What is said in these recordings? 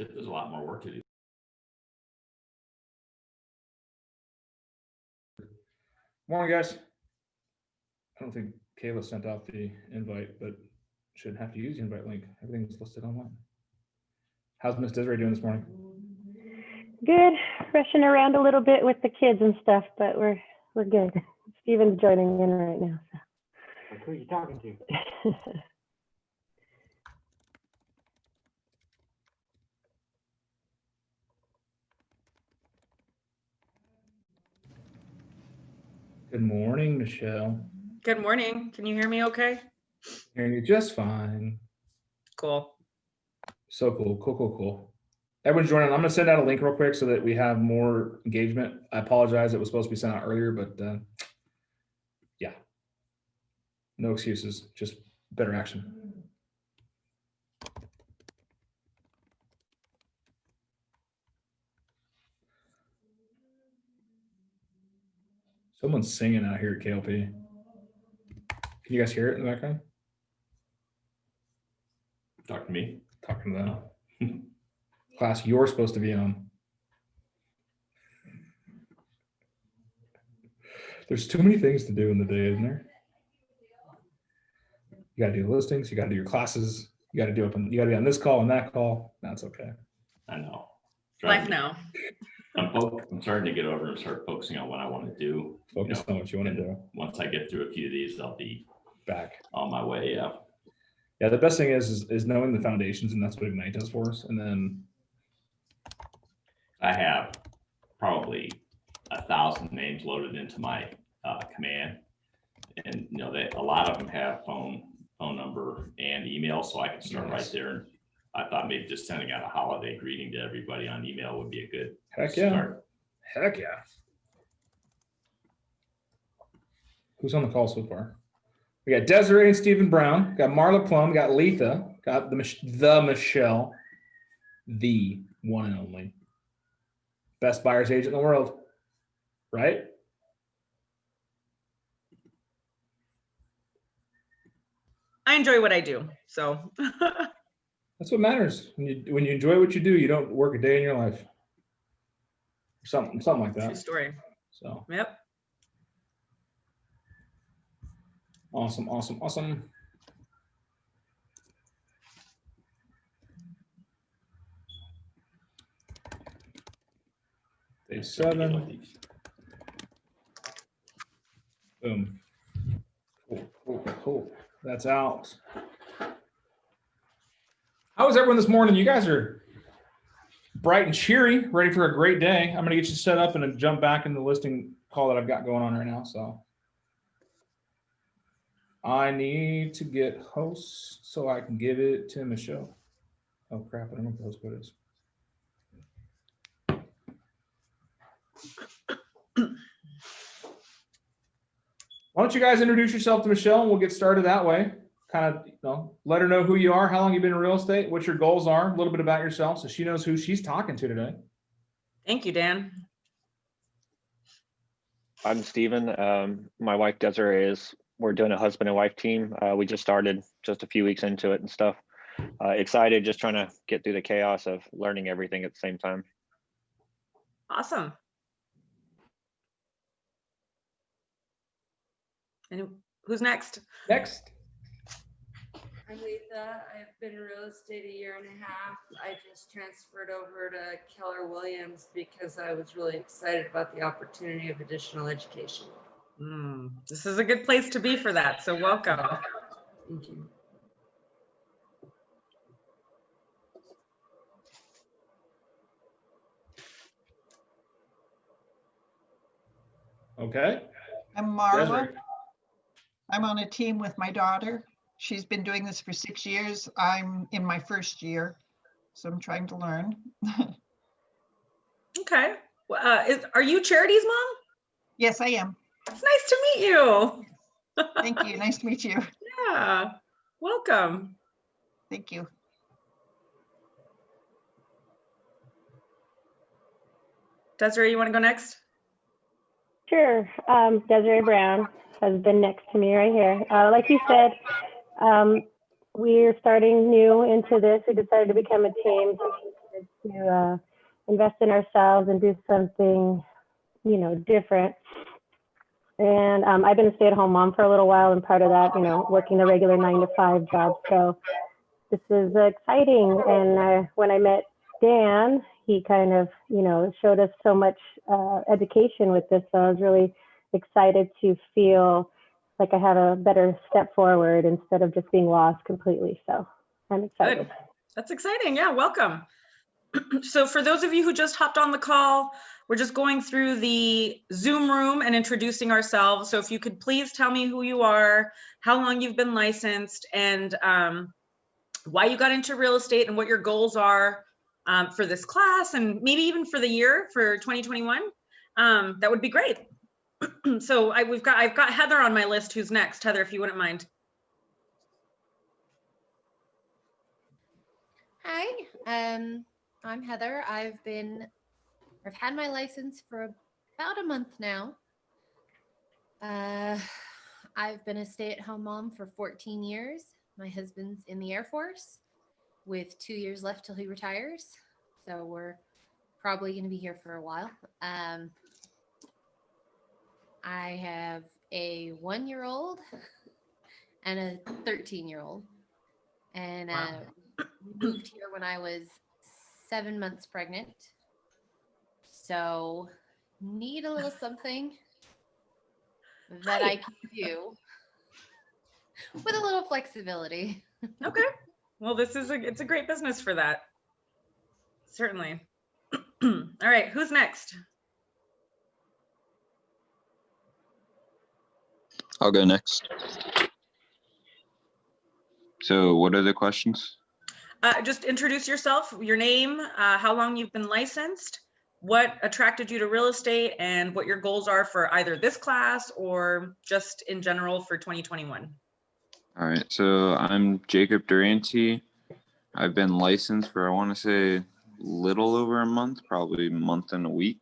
Shit, there's a lot more work to do. Morning, guys. I don't think Kayla sent out the invite, but shouldn't have to use the invite link. Everything's listed online. How's Miss Desiree doing this morning? Good. Rushing around a little bit with the kids and stuff, but we're good. Steven's joining in right now. So. Who are you talking to? Good morning, Michelle. Good morning. Can you hear me okay? Hearing you just fine. Cool. So cool, cool. Everyone's joining. I'm going to send out a link real quick so that we have more engagement. I apologize. It was supposed to be sent out earlier, but yeah, no excuses, just better action. Someone's singing out here at KLP. Can you guys hear it in the background? Talk to me. Talking to them. Class you're supposed to be on. There's too many things to do in the day, isn't there? You got to do listings. You got to do your classes. You got to do it. You got to be on this call and that call. That's okay. I know. Life now. I'm starting to get over and start focusing on what I want to do. Focus on what you want to do. Once I get through a few of these, I'll be Back on my way. Yeah. Yeah. The best thing is knowing the foundations, and that's what Ignite does for us. And then I have probably 1,000 names loaded into my command, and a lot of them have phone number and email, so I can start right there. And I thought maybe just sending out a holiday greeting to everybody on email would be a good heck yeah. start. Heck yeah. Who's on the call so far? We got Desiree and Stephen Brown, got Marla Plum, got Letha, got the Michelle, the one and only best buyer's agent in the world, right? I enjoy what I do, so. That's what matters. When you enjoy what you do, you don't work a day in your life. Something like that. True story. So. Yep. Awesome. Day 7. Boom. Cool. That's out. How is everyone this morning? You guys are bright and cheery, ready for a great day. I'm going to get you set up and then jump back in the listing call that I've got going on right now. So I need to get hosts so I can give it to Michelle. Oh crap, I don't know what the host code is. Why don't you guys introduce yourself to Michelle and we'll get started that way. Kind of, let her know who you are, how long you've been in real estate, what your goals are, a little bit about yourself so she knows who she's talking to today. Thank you, Dan. I'm Steven. My wife Desiree we're doing a husband and wife team. We just started just a few weeks into it and stuff. Excited, just trying to get through the chaos of learning everything at the same time. Awesome. And who's next? I'm Letha. I've been in real estate 1.5 years. I just transferred over to Keller Williams because I was really excited about the opportunity of additional education. This is a good place to be for that, so welcome. Thank you. Okay. I'm Marla. Desiree. I'm on a team with my daughter. She's been doing this for 6 years. I'm in my first year, so I'm trying to learn. Okay. Are you Charity's mom? Yes, I am. It's nice to meet you. Thank you. Nice to meet you. Yeah. Welcome. Thank you. Desiree, you want to go next? Sure. Desiree Brown has been next to me right here. Like you said, we're starting new into this. We decided to become a team. to invest in ourselves and do something, you know, different. And I've been a stay-at-home mom for a little while, and part of that, you know, working the regular 9-to-5 job. So this is exciting. And when I met Dan, he kind of, you know, showed us so much education with this. So I was really excited to feel like I have a better step forward instead of just being lost completely. So I'm excited. Good. That's exciting. Yeah, welcome. So for those of you who just hopped on the call, we're just going through the Zoom room and introducing ourselves. So if you could please tell me who you are, how long you've been licensed, and why you got into real estate and what your goals are for this class, and maybe even for the year for 2021, that would be great. So I've got Heather on my list. Who's next? Heather, if you wouldn't mind. Hi, I'm Heather. I've had my license for about a month now. I've been a stay-at-home mom for 14 years. My husband's in the Air Force with 2 years left till he retires. So we're probably going to be here for a while. I have a 1-year-old and a 13-year-old. And we moved here when I was 7 months pregnant. So need a little something that I can do with a little flexibility. Okay. Well, it's a great business for that. Certainly. All right, who's next? I'll go next. So what are the questions? Just introduce yourself, your name, how long you've been licensed, what attracted you to real estate, and what your goals are for either this class or just in general for 2021. All right, so I'm Jacob Durante. I've been licensed for, I want to say, little over a month, probably a month and a week.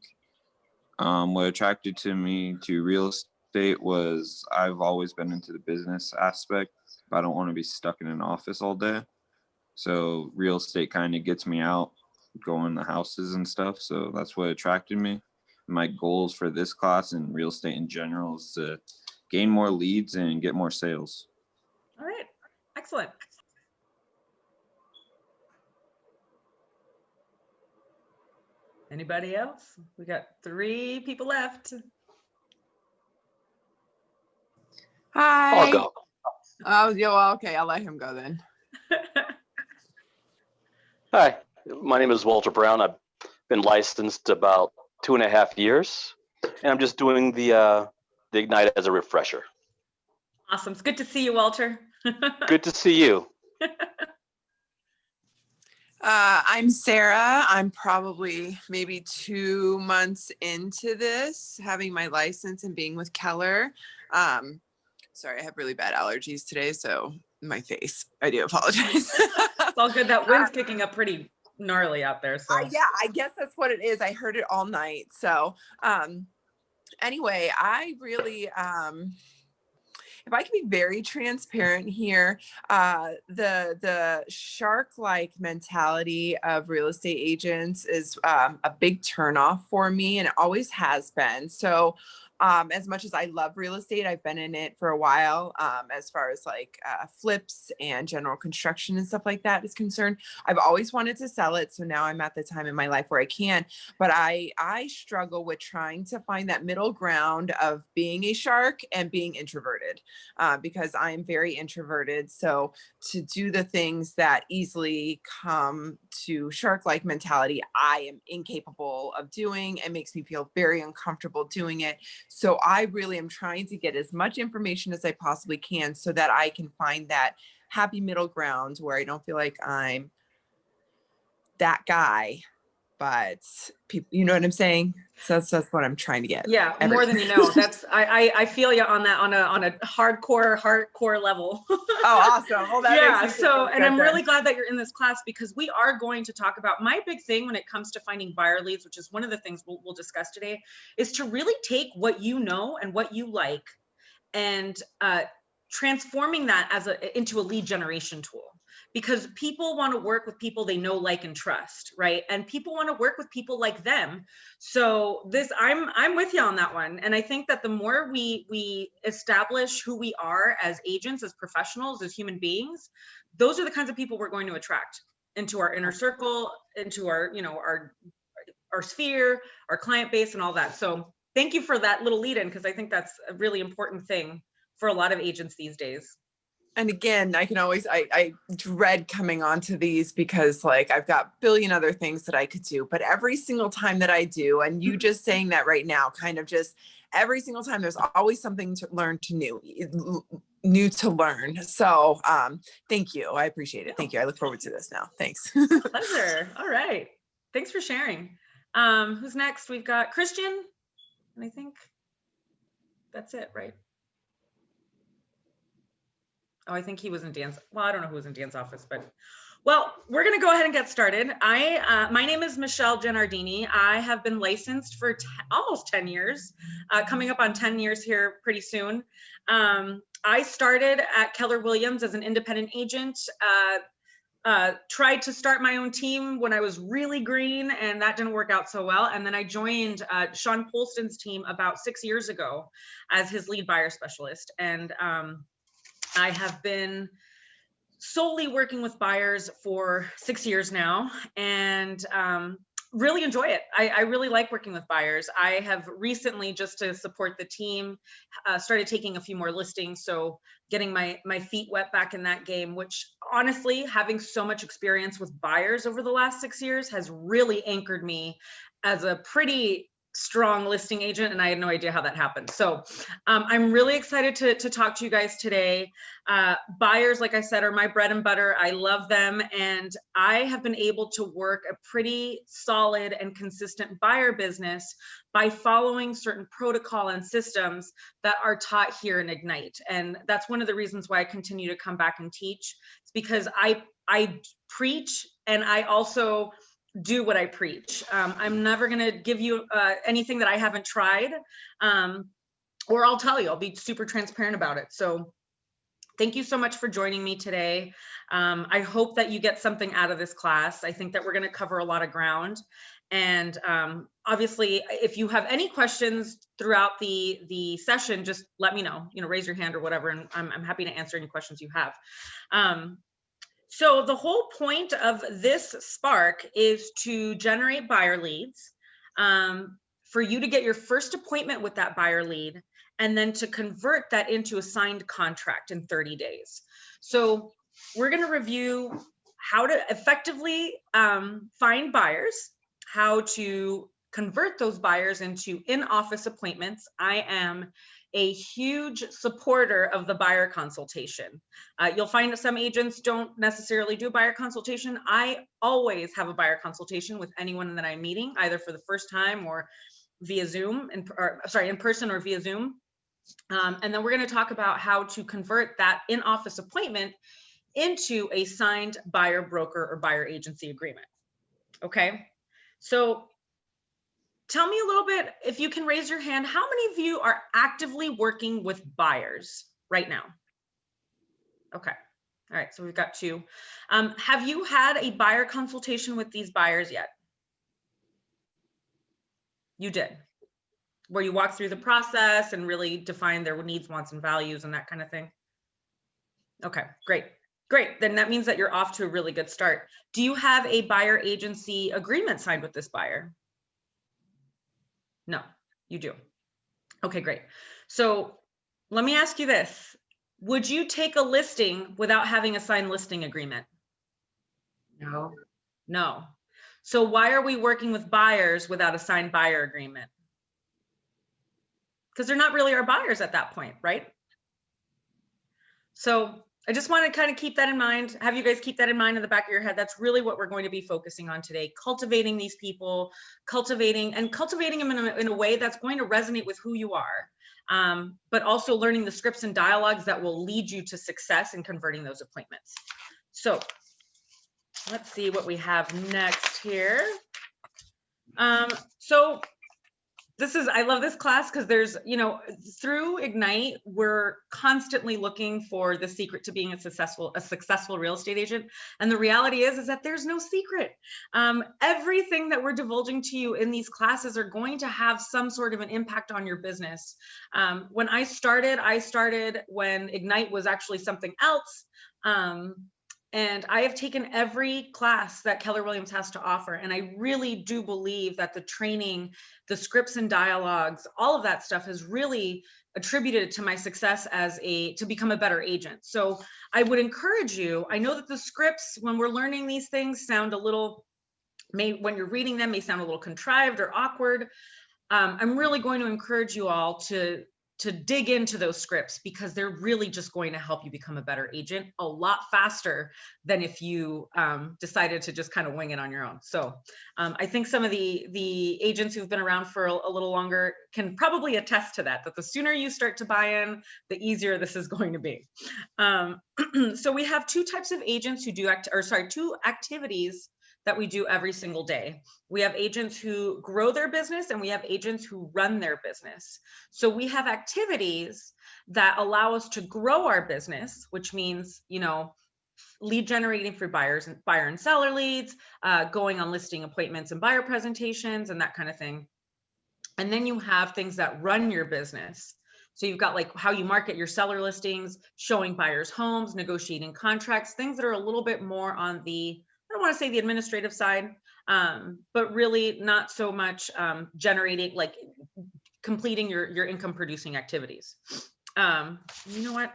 What attracted me to real estate was I've always been into the business aspect, but I don't want to be stuck in an office all day. So real estate kind of gets me out, going to houses and stuff. So that's what attracted me. My goals for this class and real estate in general is to gain more leads and get more sales. All right, excellent. Anybody else? We got 3 people left. Hi. I'll go. Oh, yeah, well, okay, I'll let him go then. Hi, my name is Walter Brown. I've been licensed about 2.5 years, and I'm just doing the Ignite as a refresher. Awesome. It's good to see you, Walter. Good to see you. I'm Sarah. I'm probably maybe 2 months into this, having my license and being with Keller. Sorry, I have really bad allergies today, so my face. I do apologize. It's all good. That wind's kicking up pretty gnarly out there. So yeah, I guess that's what it is. I heard it all night. So anyway, I really if I can be very transparent here, the shark-like mentality of real estate agents is a big turnoff for me, and it always has been. So as much as I love real estate, I've been in it for a while, as far as like flips and general construction and stuff like that is concerned. I've always wanted to sell it. So now I'm at the time in my life where I can, but I struggle with trying to find that middle ground of being a shark and being introverted, because I am very introverted. So to do the things that easily come to shark-like mentality, I am incapable of doing. It makes me feel very uncomfortable doing it. So I really am trying to get as much information as I possibly can so that I can find that happy middle ground where I don't feel like I'm that guy, but people, you know what I'm saying? So that's what I'm trying to get. yeah, more than you know. That's I feel you on that on a hardcore level. Oh, awesome. Well, that yeah. makes me So, feel and I'm good really then. glad that you're in this class, because we are going to talk about my big thing when it comes to finding buyer leads, which is one of the things we'll discuss today, is to really take what you know and what you like and transforming that into a lead generation tool. because people want to work with people they know, like, and trust, right? And people want to work with people like them. So I'm with you on that one. And I think that the more we establish who we are as agents, as professionals, as human beings, those are the kinds of people we're going to attract into our inner circle, into our, our sphere, our client base, and all that. So thank you for that little lead in, because I think that's a really important thing for a lot of agents these days. And again, I dread coming onto these because like I've got a billion other things that I could do, but every single time that I do, and you just saying that right now, kind of just every single time, there's always something to learn new to learn. So thank you. I appreciate it. Thank you. I look forward to this now. Thanks. Pleasure. All right. Thanks for sharing. Who's next? We've got Christian, and I think that's it, right? Oh, I think he was in Dan's. Well, I don't know who was in Dan's office, but well, we're going to go ahead and get started. My name is Michelle Genardini. I have been licensed for almost 10 years, coming up on 10 years here pretty soon. I started at Keller Williams as an independent agent. Tried to start my own team when I was really green, and that didn't work out so well. And then I joined Sean Polston's team about 6 years ago as his lead buyer specialist. And I have been solely working with buyers for 6 years now, and really enjoy it. I really like working with buyers. I have recently, just to support the team, started taking a few more listings. So getting my feet wet back in that game, which honestly, having so much experience with buyers over the last 6 years has really anchored me as a pretty strong listing agent, and I had no idea how that happened. So I'm really excited to talk to you guys today. Buyers, like I said, are my bread and butter. I love them, and I have been able to work a pretty solid and consistent buyer business by following certain protocol and systems that are taught here in Ignite. And that's one of the reasons why I continue to come back and teach. It's because I preach, and I also do what I preach. I'm never going to give you anything that I haven't tried, or I'll tell you, I'll be super transparent about it. So thank you so much for joining me today. I hope that you get something out of this class. I think that we're going to cover a lot of ground. And obviously, if you have any questions throughout the session, just let me know, raise your hand or whatever, and I'm happy to answer any questions you have. So the whole point of this Spark is to generate buyer leads, for you to get your first appointment with that buyer lead, and then to convert that into a signed contract in 30 days. So we're going to review how to effectively find buyers, how to convert those buyers into in-office appointments. I am a huge supporter of the buyer consultation. You'll find that some agents don't necessarily do a buyer consultation. I always have a buyer consultation with anyone that I'm meeting, either for the first time or via Zoom, in person or via Zoom. And then we're going to talk about how to convert that in-office appointment into a signed buyer broker or buyer agency agreement. Okay, so tell me a little bit, if you can raise your hand, how many of you are actively working with buyers right now? Okay. All right. So we've got two. Have you had a buyer consultation with these buyers yet? You did. Where you walk through the process and really define their needs, wants, and values and that kind of thing? Okay, great. Great. Then that means that you're off to a really good start. Do you have a buyer agency agreement signed with this buyer? No, you do. Okay, great. So let me ask you this. Would you take a listing without having a signed listing agreement? No. No. So why are we working with buyers without a signed buyer agreement? Because they're not really our buyers at that point, right? So I just want to kind of keep that in mind, have you guys keep that in mind in the back of your head. That's really what we're going to be focusing on today, cultivating these people, cultivating them in a way that's going to resonate with who you are, but also learning the scripts and dialogues that will lead you to success in converting those appointments. So let's see what we have next here. So I love this class because there's, you know, through Ignite, we're constantly looking for the secret to being a successful real estate agent. And the reality is that there's no secret. Everything that we're divulging to you in these classes are going to have some sort of an impact on your business. When I started when Ignite was actually something else. And I have taken every class that Keller Williams has to offer. And I really do believe that the training, the scripts and dialogues, all of that stuff has really attributed to my success to become a better agent. So I would encourage you, I know that the scripts, when we're learning these things, sound a little, when you're reading them, may sound a little contrived or awkward. I'm really going to encourage you all to dig into those scripts, because they're really just going to help you become a better agent a lot faster than if you decided to just kind of wing it on your own. So I think some of the agents who've been around for a little longer can probably attest to that the sooner you start to buy in, the easier this is going to be. So we have two types of agents who do, two activities that we do every single day. We have agents who grow their business and we have agents who run their business. So we have activities that allow us to grow our business, which means, you know, lead generating for buyer and seller leads, going on listing appointments and buyer presentations and that kind of thing. And then you have things that run your business. So you've got like how you market your seller listings, showing buyers homes, negotiating contracts, things that are a little bit more on the, I don't want to say the administrative side, but really not so much generating, like completing your income producing activities. You know what?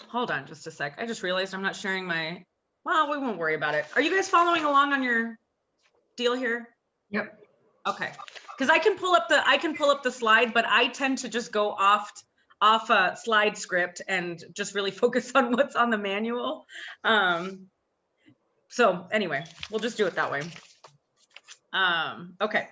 Hold on just a sec. I just realized I'm not sharing my, well, we won't worry about it. Are you guys following along on your deal here? Yep. Okay. Because I can pull up the slide, but I tend to just go off a slide script and just really focus on what's on the manual. So anyway, we'll just do it that way. Okay.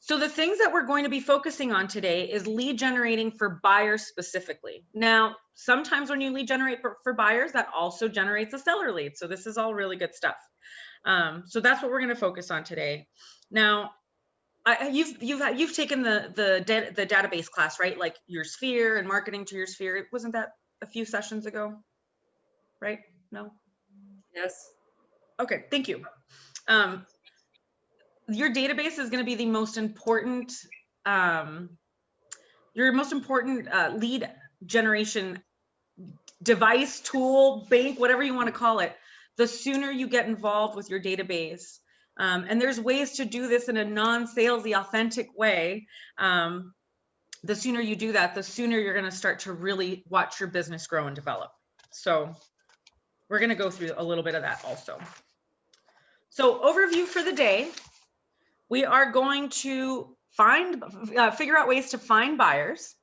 So the things that we're going to be focusing on today is lead generating for buyers specifically. Now, sometimes when you lead generate for buyers, that also generates a seller lead. So this is all really good stuff. So that's what we're going to focus on today. Now, you've taken the database class, right? Like your sphere and marketing to your sphere. Wasn't that a few sessions ago? Right? No? Yes. Okay, thank you. Your database is going to be the most important, lead generation device, tool, bank, whatever you want to call it. The sooner you get involved with your database, and there's ways to do this in a non-salesy, authentic way. The sooner you do that, the sooner you're going to start to really watch your business grow and develop. So we're going to go through a little bit of that also. So overview for the day, we are going to figure out ways to find buyers.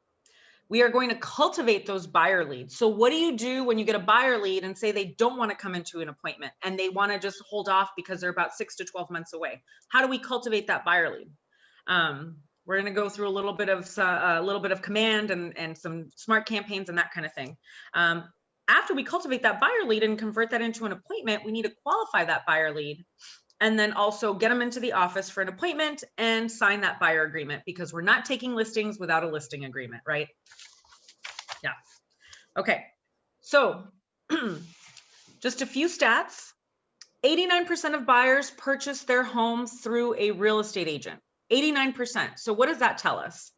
We are going to cultivate those buyer leads. So what do you do when you get a buyer lead and say they don't want to come into an appointment and they want to just hold off because they're about 6 to 12 months away? How do we cultivate that buyer lead? We're going to go through a little bit of command and some smart campaigns and that kind of thing. After we cultivate that buyer lead and convert that into an appointment, we need to qualify that buyer lead and then also get them into the office for an appointment and sign that buyer agreement, because we're not taking listings without a listing agreement, right? Yeah. Okay. So just a few stats. 89% of buyers purchase their homes through a real estate agent. 89%. So what does that tell us?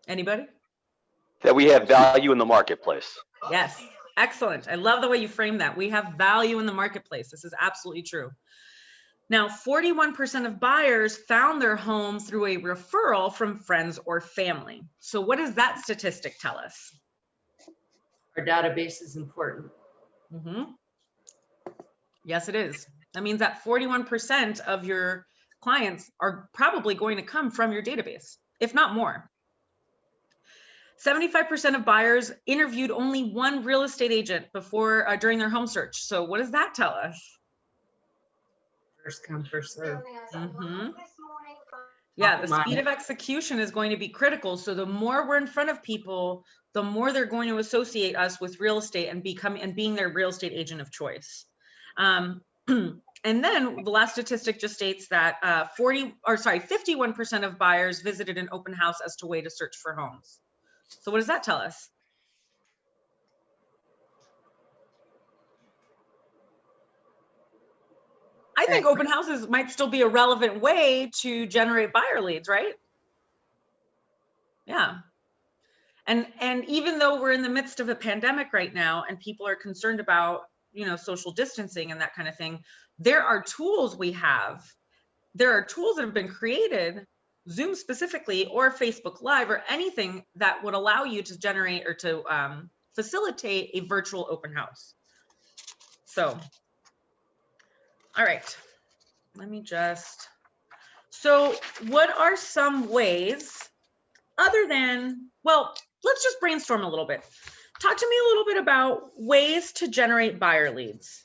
Anybody? That we have value in the marketplace. Yes. Excellent. I love the way you frame that. We have value in the marketplace. This is absolutely true. Now, 41% of buyers found their home through a referral from friends or family. So what does that statistic tell us? Our database is important. Mm-hmm. Yes, it is. That means that 41% of your clients are probably going to come from your database, if not more. 75% of buyers interviewed only one real estate agent during their home search. So what does that tell us? First come, first serve. Mm-hmm. Yeah, the Top of speed mind. of execution is going to be critical. So the more we're in front of people, the more they're going to associate us with real estate and being their real estate agent of choice. And then the last statistic just states that 51% of buyers visited an open house as a way to search for homes. So what does that tell us? I think open houses might still be a relevant way to generate buyer leads, right? Yeah. And even though we're in the midst of a pandemic right now and people are concerned about, social distancing and that kind of thing, there are tools there are tools that have been created, Zoom specifically, or Facebook Live, or anything that would allow you to generate or to facilitate a virtual open house. So, all right, so what are some ways other than, well, let's just brainstorm a little bit. Talk to me a little bit about ways to generate buyer leads.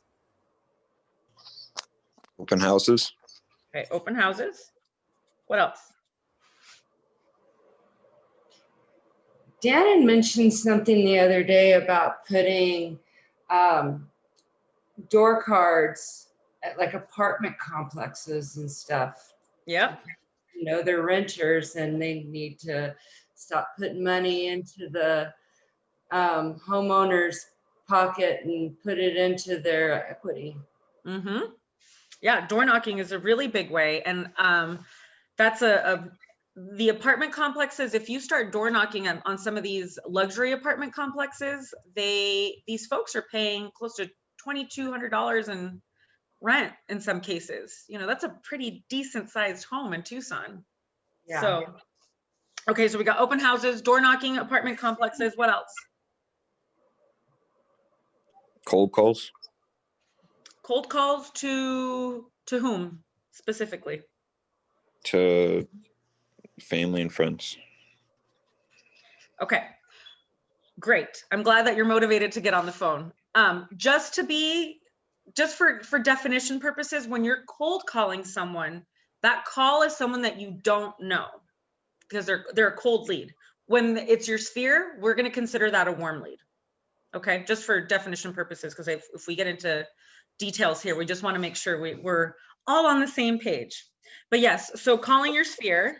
Open houses. Okay, open houses. What else? Dan had mentioned something the other day about putting door cards at like apartment complexes and stuff. Yep. They're renters and they need to stop putting money into the homeowner's pocket and put it into their equity. Mm-hmm. Yeah, door knocking is a really big way. And that's the apartment complexes. If you start door knocking on some of these luxury apartment complexes, these folks are paying close to $2,200 in rent in some cases. That's a pretty decent sized home in Tucson. Yeah. So, okay, so we got open houses, door knocking, apartment complexes. What else? Cold calls. Cold calls to whom specifically? To family and friends. Okay, great. I'm glad that you're motivated to get on the phone. Just for definition purposes, when you're cold calling someone, that call is someone that you don't know because they're a cold lead. When it's your sphere, we're going to consider that a warm lead. Okay, just for definition purposes, because if we get into details here, we just want to make sure we're all on the same page. But yes, so calling your sphere.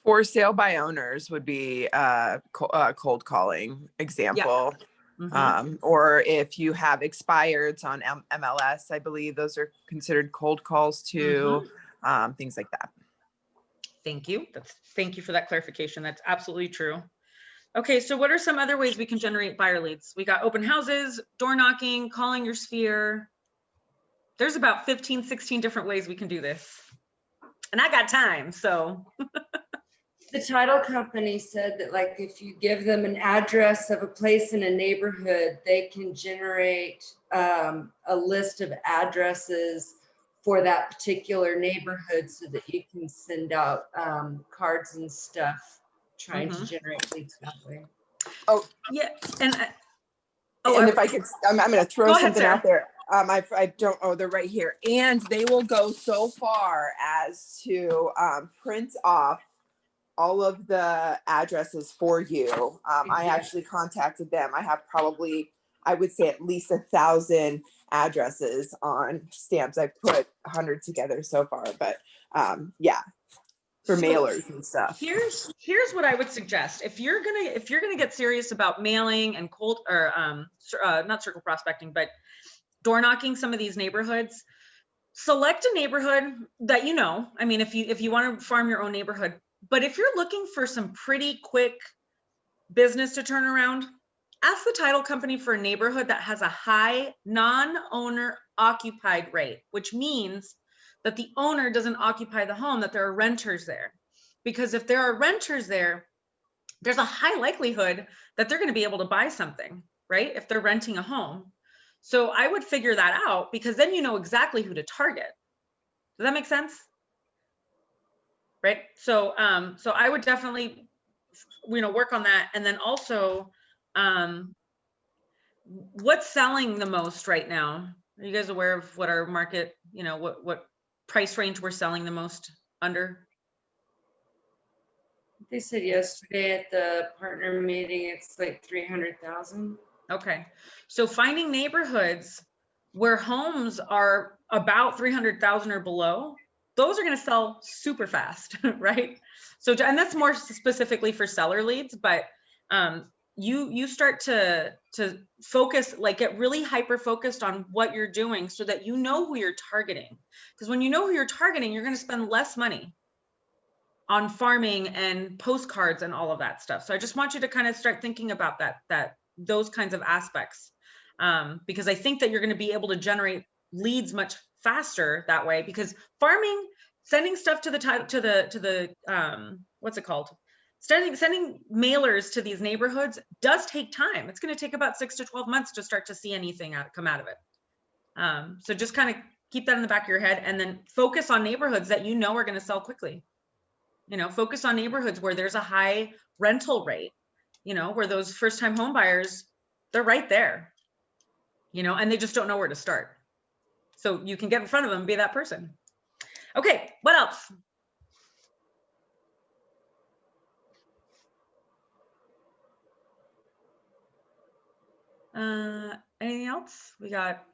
For sale by owners would be cold calling example. Yeah. Mm-hmm. Or if you have expireds on MLS, I believe those are considered cold calls too. Mm-hmm. Things like that. Thank you. Thank you for that clarification. That's absolutely true. Okay, so what are some other ways we can generate buyer leads? We got open houses, door knocking, calling your sphere. There's about 15, 16 different ways we can do this. And I got time, so. The title company said that like if you give them an address of a place in a neighborhood, they can generate a list of addresses for that particular neighborhood so that you can send out cards and stuff trying to generate leads that way. Oh yeah, and if I could, I'm going to throw something out there. I don't. Oh, they're right here, and they will go so far as to print off all of the addresses for you. I actually contacted them. I have probably, I would say, at least 1,000 addresses on stamps. I've put 100 together so far, but yeah. For mailers and stuff. Here's what I would suggest. If you're gonna get serious about mailing and cold or not circle prospecting, but door knocking some of these neighborhoods, select a neighborhood that I mean, if you want to farm your own neighborhood, but if you're looking for some pretty quick business to turn around, ask the title company for a neighborhood that has a high non-owner occupied rate, which means that the owner doesn't occupy the home, that there are renters there. Because if there are renters there, there's a high likelihood that they're going to be able to buy something, right? If they're renting a home. So I would figure that out because then you know exactly who to target. Does that make sense? Right? So so I would definitely work on that. And then also what's selling the most right now? Are you guys aware of what our market, what price range we're selling the most under? They said yesterday at the partner meeting, it's like 300,000. Okay, so finding neighborhoods where homes are about 300,000 or below, those are going to sell super fast, right? So, and that's more specifically for seller leads, but you start to focus, like get really hyper focused on what you're doing so that you know who you're targeting. Because when you know who you're targeting, you're going to spend less money on farming and postcards and all of that stuff. So I just want you to kind of start thinking about those kinds of aspects, because I think that you're going to be able to generate leads much faster that way, because farming, sending stuff to the what's it called? Sending mailers to these neighborhoods does take time. It's going to take about 6 to 12 months to start to see anything come out of it. So just kind of keep that in the back of your head, and then focus on neighborhoods that you know are going to sell quickly. You know, focus on neighborhoods where there's a high rental rate, you know, where those first-time home buyers, they're right there, you know, and they just don't know where to start. So you can get in front of them and be that person. Okay, what else? Anything else? We got,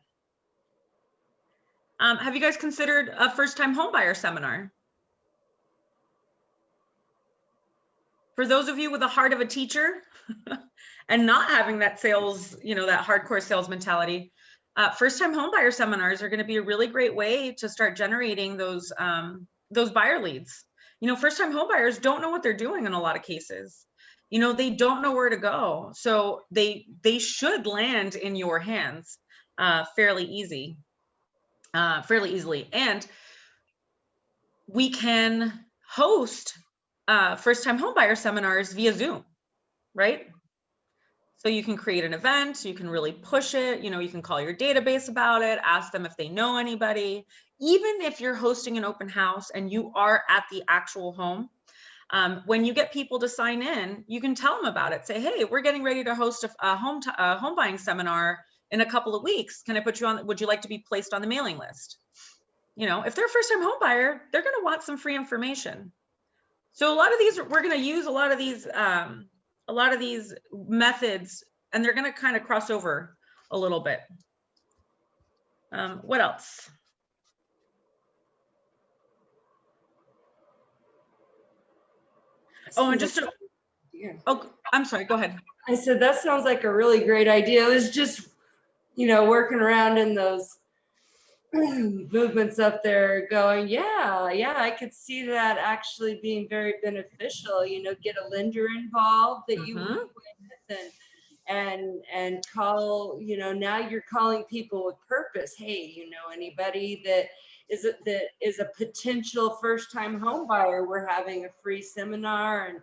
have you guys considered a first-time home buyer seminar? For those of you with the heart of a teacher and not having that sales, you know, that hardcore sales mentality, first-time homebuyer seminars are going to be a really great way to start generating those buyer leads. You know, first-time homebuyers don't know what they're doing in a lot of cases. You know, they don't know where to go, so they should land in your hands fairly easily. And we can host first-time homebuyer seminars via Zoom, right? So you can create an event, you can really push it, you know, you can call your database about it, ask them if they know anybody. Even if you're hosting an open house and you are at the actual home, when you get people to sign in, you can tell them about it. Say, hey, we're getting ready to host a home buying seminar in a couple of weeks. Can I put you on? Would you like to be placed on the mailing list? You know, if they're a first-time home buyer, they're going to want some free information. So a lot of these, we're going to use a lot of these methods, and they're going to kind of cross over a little bit. What else? Oh, and just oh, I'm sorry, go ahead. I said, that sounds like a really great idea. It was just, you know, working around in those movements up there going, yeah, I could see that actually being very beneficial. You know, get a lender involved that you work with, and call, you know, now you're calling people with purpose. Hey, you know, anybody that is a potential first-time home buyer, we're having a free seminar and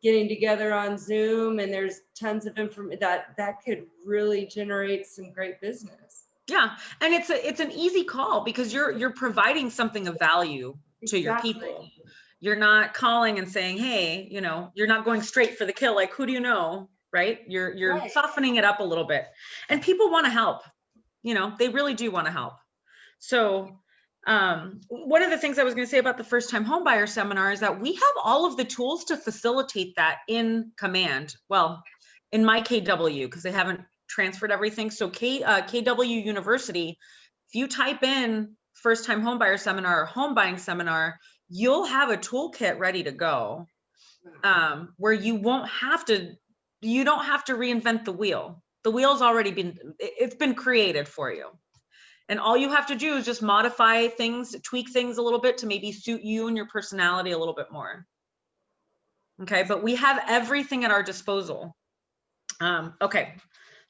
getting together on Zoom, and there's tons of information that could really generate some great business. Yeah, and it's an easy call because you're providing something of value to your people. You're not calling and saying, hey, you know, you're not going straight for the kill. Like, who do you know, right? You're right. Softening it up a little bit, and people want to help. You know, they really do want to help. So one of the things I was going to say about the first-time homebuyer seminar is that we have all of the tools to facilitate that in Command. Well, in my KW, because they haven't transferred everything. So KW University, if you type in first-time homebuyer seminar or home buying seminar, you'll have a toolkit ready to go, where you don't have to reinvent the wheel. The wheel's already been created for you. And all you have to do is just modify things, tweak things a little bit to maybe suit you and your personality a little bit more. Okay, but we have everything at our disposal. Okay,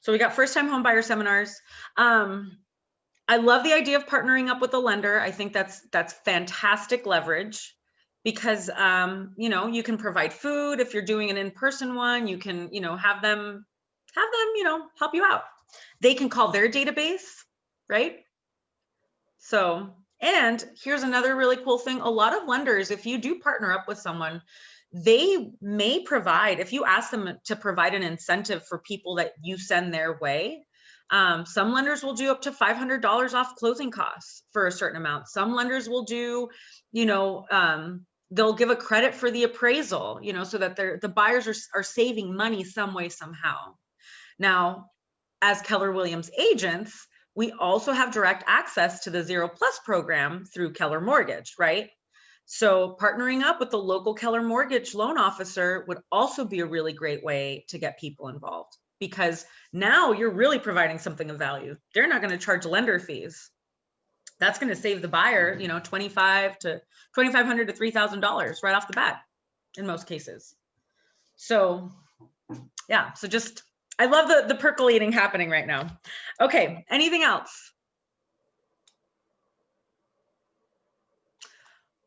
so we got first-time home buyer seminars. I love the idea of partnering up with a lender. I think that's fantastic leverage because you know, you can provide food. If you're doing an in-person one, you can, you know, have them, you know, help you out. They can call their database, right? So, and here's another really cool thing. A lot of lenders, if you do partner up with someone, they may provide, if you ask them to provide an incentive for people that you send their way, some lenders will do up to $500 off closing costs for a certain amount. Some lenders will do, you know, they'll give a credit for the appraisal, you know, so that the buyers are saving money some way, somehow. Now, as Keller Williams agents, we also have direct access to the 0+ program through Keller Mortgage, right? So partnering up with the local Keller Mortgage loan officer would also be a really great way to get people involved, because now you're really providing something of value. They're not going to charge lender fees. That's going to save the buyer, you know, $2,500 to $3,000 right off the bat in most cases. So yeah, so just, I love the percolating happening right now. Okay, anything else?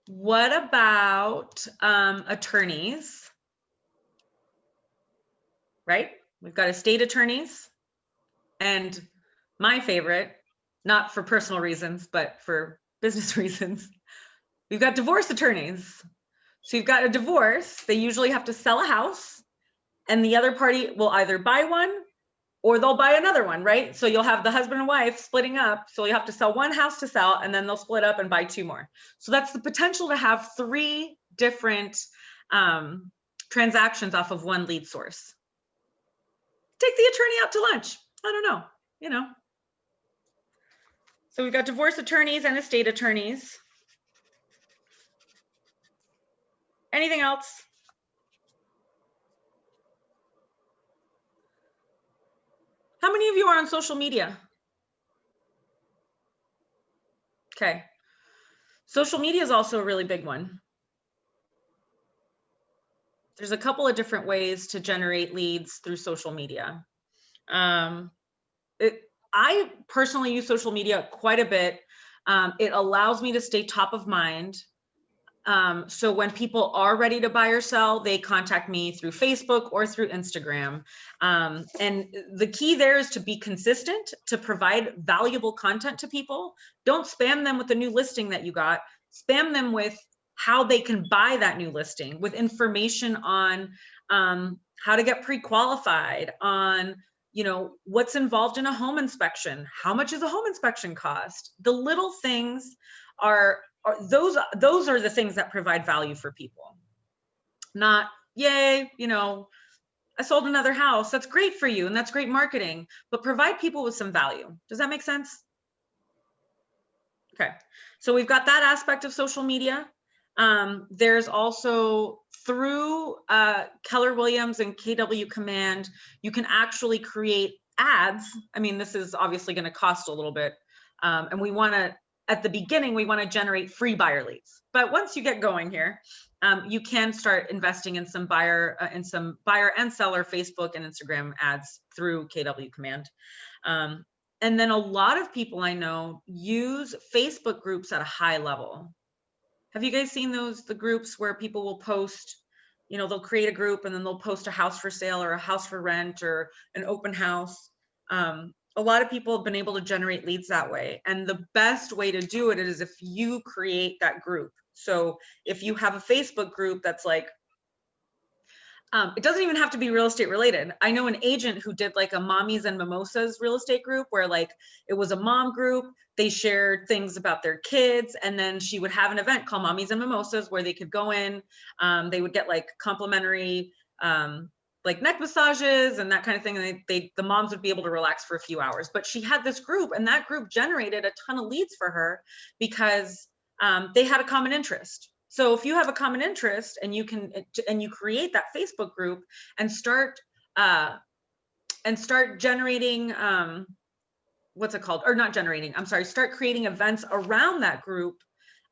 What about attorneys? Right? We've got estate attorneys, and my favorite, not for personal reasons, but for business reasons, we've got divorce attorneys. So you've got a divorce, they usually have to sell a house, and the other party will either buy one or they'll buy another one, right? So you'll have the husband and wife splitting up. So you have to sell one house to sell, and then they'll split up and buy 2 more. So that's the potential to have 3 different transactions off of one lead source. Take the attorney out to lunch. I don't know, you know. So we've got divorce attorneys and estate attorneys. Anything else? How many of you are on social media? Okay. Social media is also a really big one. There's a couple of different ways to generate leads through social media. I personally use social media quite a bit. It allows me to stay top of mind. So when people are ready to buy or sell, they contact me through Facebook or through Instagram. And the key there is to be consistent, to provide valuable content to people. Don't spam them with the new listing that you got. Spam them with how they can buy that new listing, with information on how to get pre-qualified, on, you know, what's involved in a home inspection, how much does a home inspection cost. The little things those are the things that provide value for people. Not, yay, you know, I sold another house. That's great for you, and that's great marketing, but provide people with some value. Does that make sense? Okay, so we've got that aspect of social media. There's also, through Keller Williams and KW Command, you can actually create ads. I mean, this is obviously going to cost a little bit, and we want to, at the beginning, we want to generate free buyer leads. But once you get going here, you can start investing in some buyer and seller Facebook and Instagram ads through KW Command. And then a lot of people I know use Facebook groups at a high level. Have you guys seen the groups where people will post, you know, they'll create a group and then they'll post a house for sale or a house for rent or an open house? A lot of people have been able to generate leads that way. And the best way to do it is if you create that group. So if you have a Facebook group that's like, it doesn't even have to be real estate related. I know an agent who did like a Mommies and Mimosas real estate group where like it was a mom group. They shared things about their kids, and then she would have an event called Mommies and Mimosas where they could go in. They would get like complimentary like neck massages and that kind of thing. And the moms would be able to relax for a few hours. But she had this group, and that group generated a ton of leads for her because they had a common interest. So if you have a common interest and you create that Facebook group and start generating, what's it called? Or not generating, I'm sorry, start creating events around that group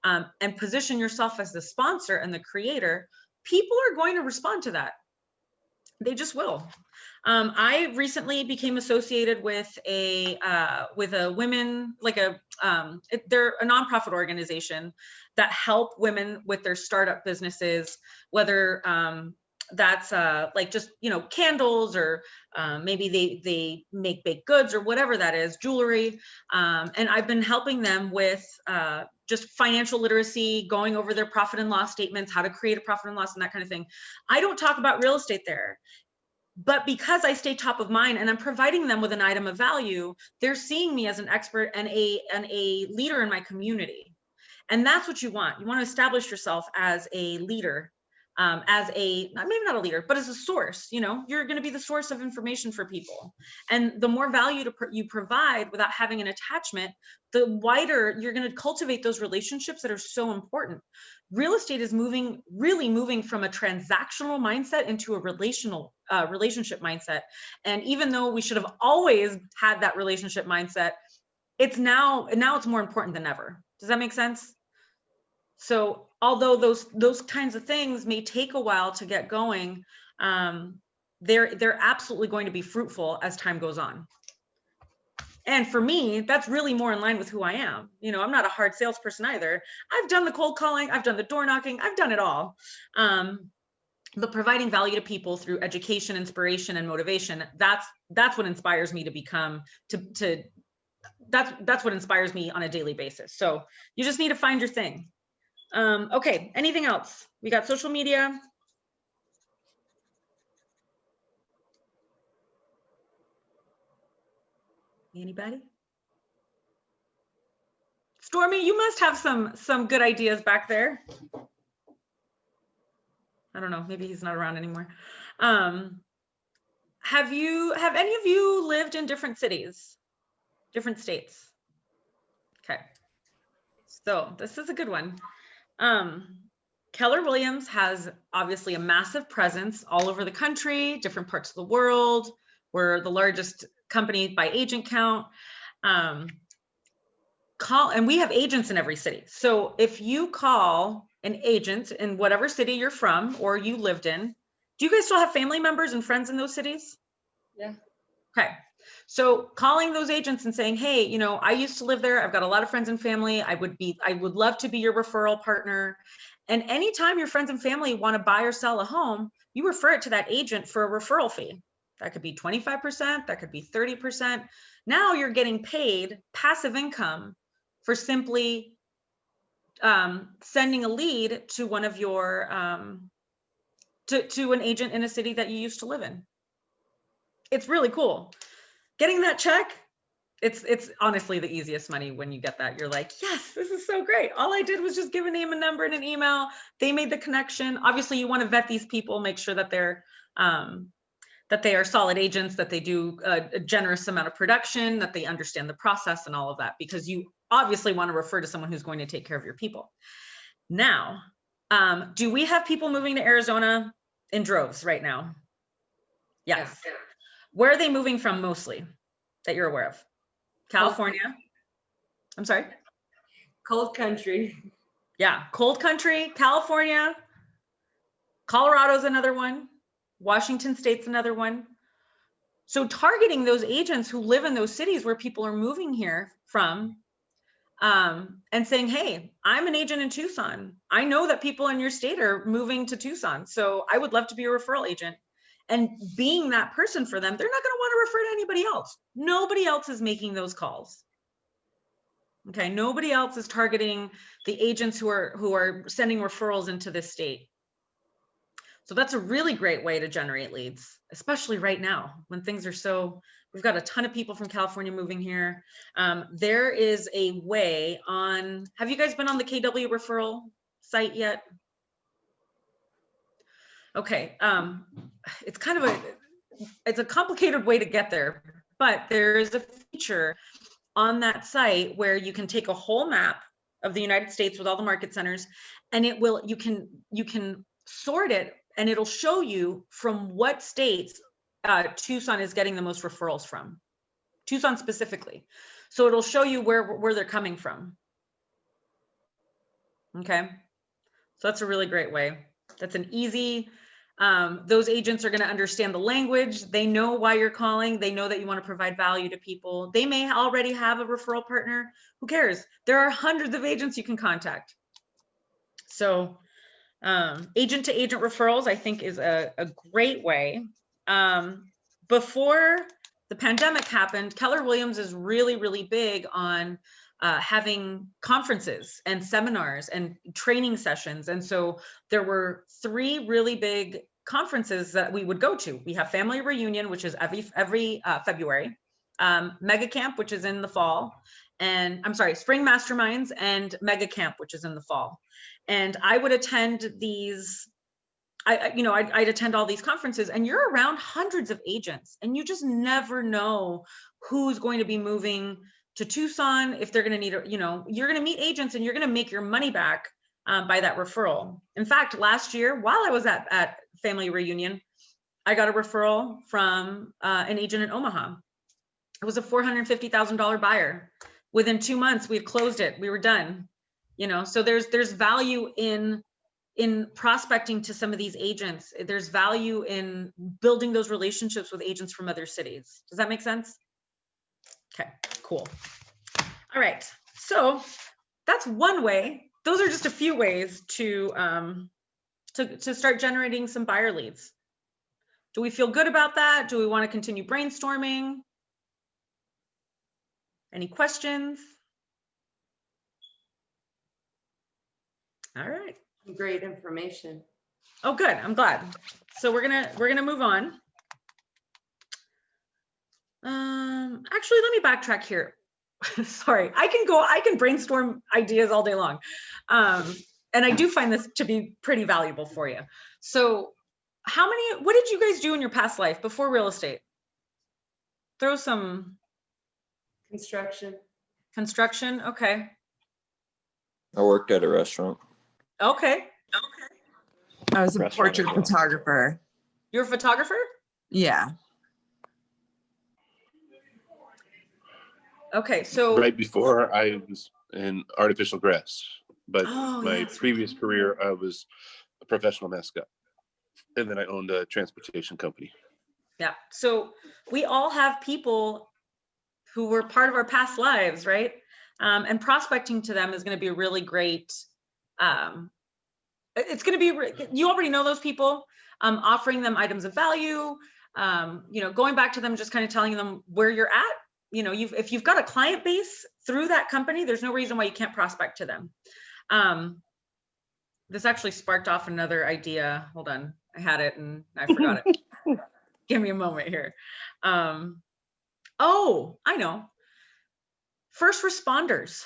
and position yourself as the sponsor and the creator, people are going to respond to that. They just will. I recently became associated with a women, like they're a nonprofit organization that help women with their startup businesses, whether that's like just, you know, candles, or maybe they make baked goods or whatever that is, jewelry. And I've been helping them with just financial literacy, going over their profit and loss statements, how to create a profit and loss and that kind of thing. I don't talk about real estate there, but because I stay top of mind and I'm providing them with an item of value, they're seeing me as an expert and a leader in my community. And that's what you want. You want to establish yourself as a leader, as a, maybe not a leader, but as a source. You know, you're going to be the source of information for people. And the more value you provide without having an attachment, the wider you're going to cultivate those relationships that are so important. Real estate is really moving from a transactional mindset into a relationship mindset. And even though we should have always had that relationship mindset, it's now it's more important than ever. Does that make sense? So although those kinds of things may take a while to get going, they're absolutely going to be fruitful as time goes on. And for me, that's really more in line with who I am. You know, I'm not a hard salesperson either. I've done the cold calling, I've done the door knocking, I've done it all. But providing value to people through education, inspiration, and motivation, that's what inspires me to become, that's what inspires me on a daily basis. So you just need to find your thing. Okay, anything else? We got social media. Anybody? Stormy, you must have some good ideas back there. I don't know, maybe he's not around anymore. Have any of you lived in different cities, different states? Okay, so this is a good one. Keller Williams has obviously a massive presence all over the country, different parts of the world. We're the largest company by agent count. And we have agents in every city. So if you call an agent in whatever city you're from or you lived in, do you guys still have family members and friends in those cities? Yeah. Okay. So calling those agents and saying, hey, you know, I used to live there. I've got a lot of friends and family. I would love to be your referral partner. And anytime your friends and family want to buy or sell a home, you refer it to that agent for a referral fee. That could be 25%, that could be 30%. Now you're getting paid passive income for simply sending a lead to one of your, to an agent in a city that you used to live in. It's really cool. Getting that check, it's honestly the easiest money when you get that. You're like, yes, this is so great. All I did was just give a name and number and an email. They made the connection. Obviously, you want to vet these people, make sure that they are solid agents, that they do a generous amount of production, that they understand the process and all of that, because you obviously want to refer to someone who's going to take care of your people. Now, do we have people moving to Arizona in droves right now? Yes. Yeah. Where are they moving from mostly that you're aware of? California. I'm sorry? Cold country. Yeah, cold country, California. Colorado's another one. Washington State's another one. So targeting those agents who live in those cities where people are moving here from, and saying, hey, I'm an agent in Tucson. I know that people in your state are moving to Tucson, so I would love to be a referral agent. And being that person for them, they're not going to want to refer to anybody else. Nobody else is making those calls. Okay, nobody else is targeting the agents who are sending referrals into this state. So that's a really great way to generate leads, especially right now when things are so, we've got a ton of people from California moving here. There is a way on, have you guys been on the KW referral site yet? Okay, it's kind of it's a complicated way to get there, but there is a feature on that site where you can take a whole map of the United States with all the market centers, and it will, you can sort it, and it'll show you from what states Tucson is getting the most referrals from, Tucson specifically. So it'll show you where they're coming from. Okay, so that's a really great way. That's an easy, those agents are going to understand the language. They know why you're calling. They know that you want to provide value to people. They may already have a referral partner. Who cares? There are hundreds of agents you can contact. So agent to agent referrals, I think, is a great way. Before the pandemic happened, Keller Williams is really, really big on having conferences and seminars and training sessions. And so there were 3 really big conferences that we would go to. We have Family Reunion, which is every February, Mega Camp, which is in the fall, and I'm sorry, spring masterminds and mega camp, which is in the fall. And I would attend these, I'd attend all these conferences, and you're around hundreds of agents, and you just never know who's going to be moving to Tucson, if they're going to need, you're going to meet agents and you're going to make your money back by that referral. In fact, last year, while I was at family reunion, I got a referral from an agent in Omaha. It was a $450,000 buyer. Within 2 months, we had closed it. We were done. So there's value in prospecting to some of these agents. There's value in building those relationships with agents from other cities. Does that make sense? Okay, cool. All right, so that's one way. Those are just a few ways to start generating some buyer leads. Do we feel good about that? Do we want to continue brainstorming? Any questions? All right. Great information. Oh, good. I'm glad. So we're gonna move on. Actually, let me backtrack here. Sorry, I can brainstorm ideas all day long. And I do find this to be pretty valuable for you. So what did you guys do in your past life before real estate? Throw some Construction. construction. Okay. I worked at a restaurant. Okay. I was a Restaurant as portrait well. photographer. You're a photographer? Yeah. Okay. So Right before I was in artificial grass, but Oh, my yes. previous career, I was a professional mascot. And then I owned a transportation company. Yeah. So we all have people who were part of our past lives, right? And prospecting to them is going to be a really great, it's going to be, you already know those people, offering them items of value, going back to them, just kind of telling them where you're at. If you've got a client base through that company, there's no reason why you can't prospect to them. This actually sparked off another idea. Hold on. I had it and I forgot it. Give me a moment here. Oh, I know. First responders.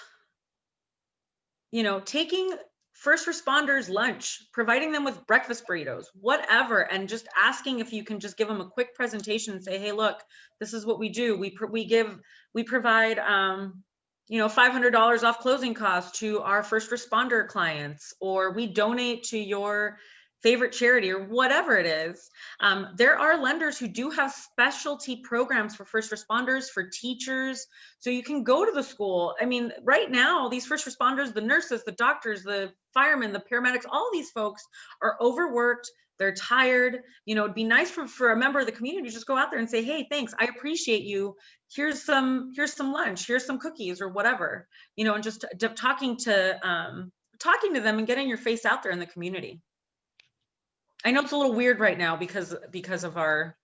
Taking first responders lunch, providing them with breakfast burritos, whatever, and just asking if you can just give them a quick presentation and say, hey, look, this is what we do. We provide, $500 off closing costs to our first responder clients, or we donate to your favorite charity, or whatever it is. There are lenders who do have specialty programs for first responders, for teachers. So you can go to the school. I mean, right now, these first responders, the nurses, the doctors, the firemen, the paramedics, all these folks are overworked. They're tired. It'd be nice for a member of the community to just go out there and say, hey, thanks, I appreciate you. Here's some lunch, here's some cookies, or whatever, and just talking to them and getting your face out there in the community. I know it's a little weird right now because of our,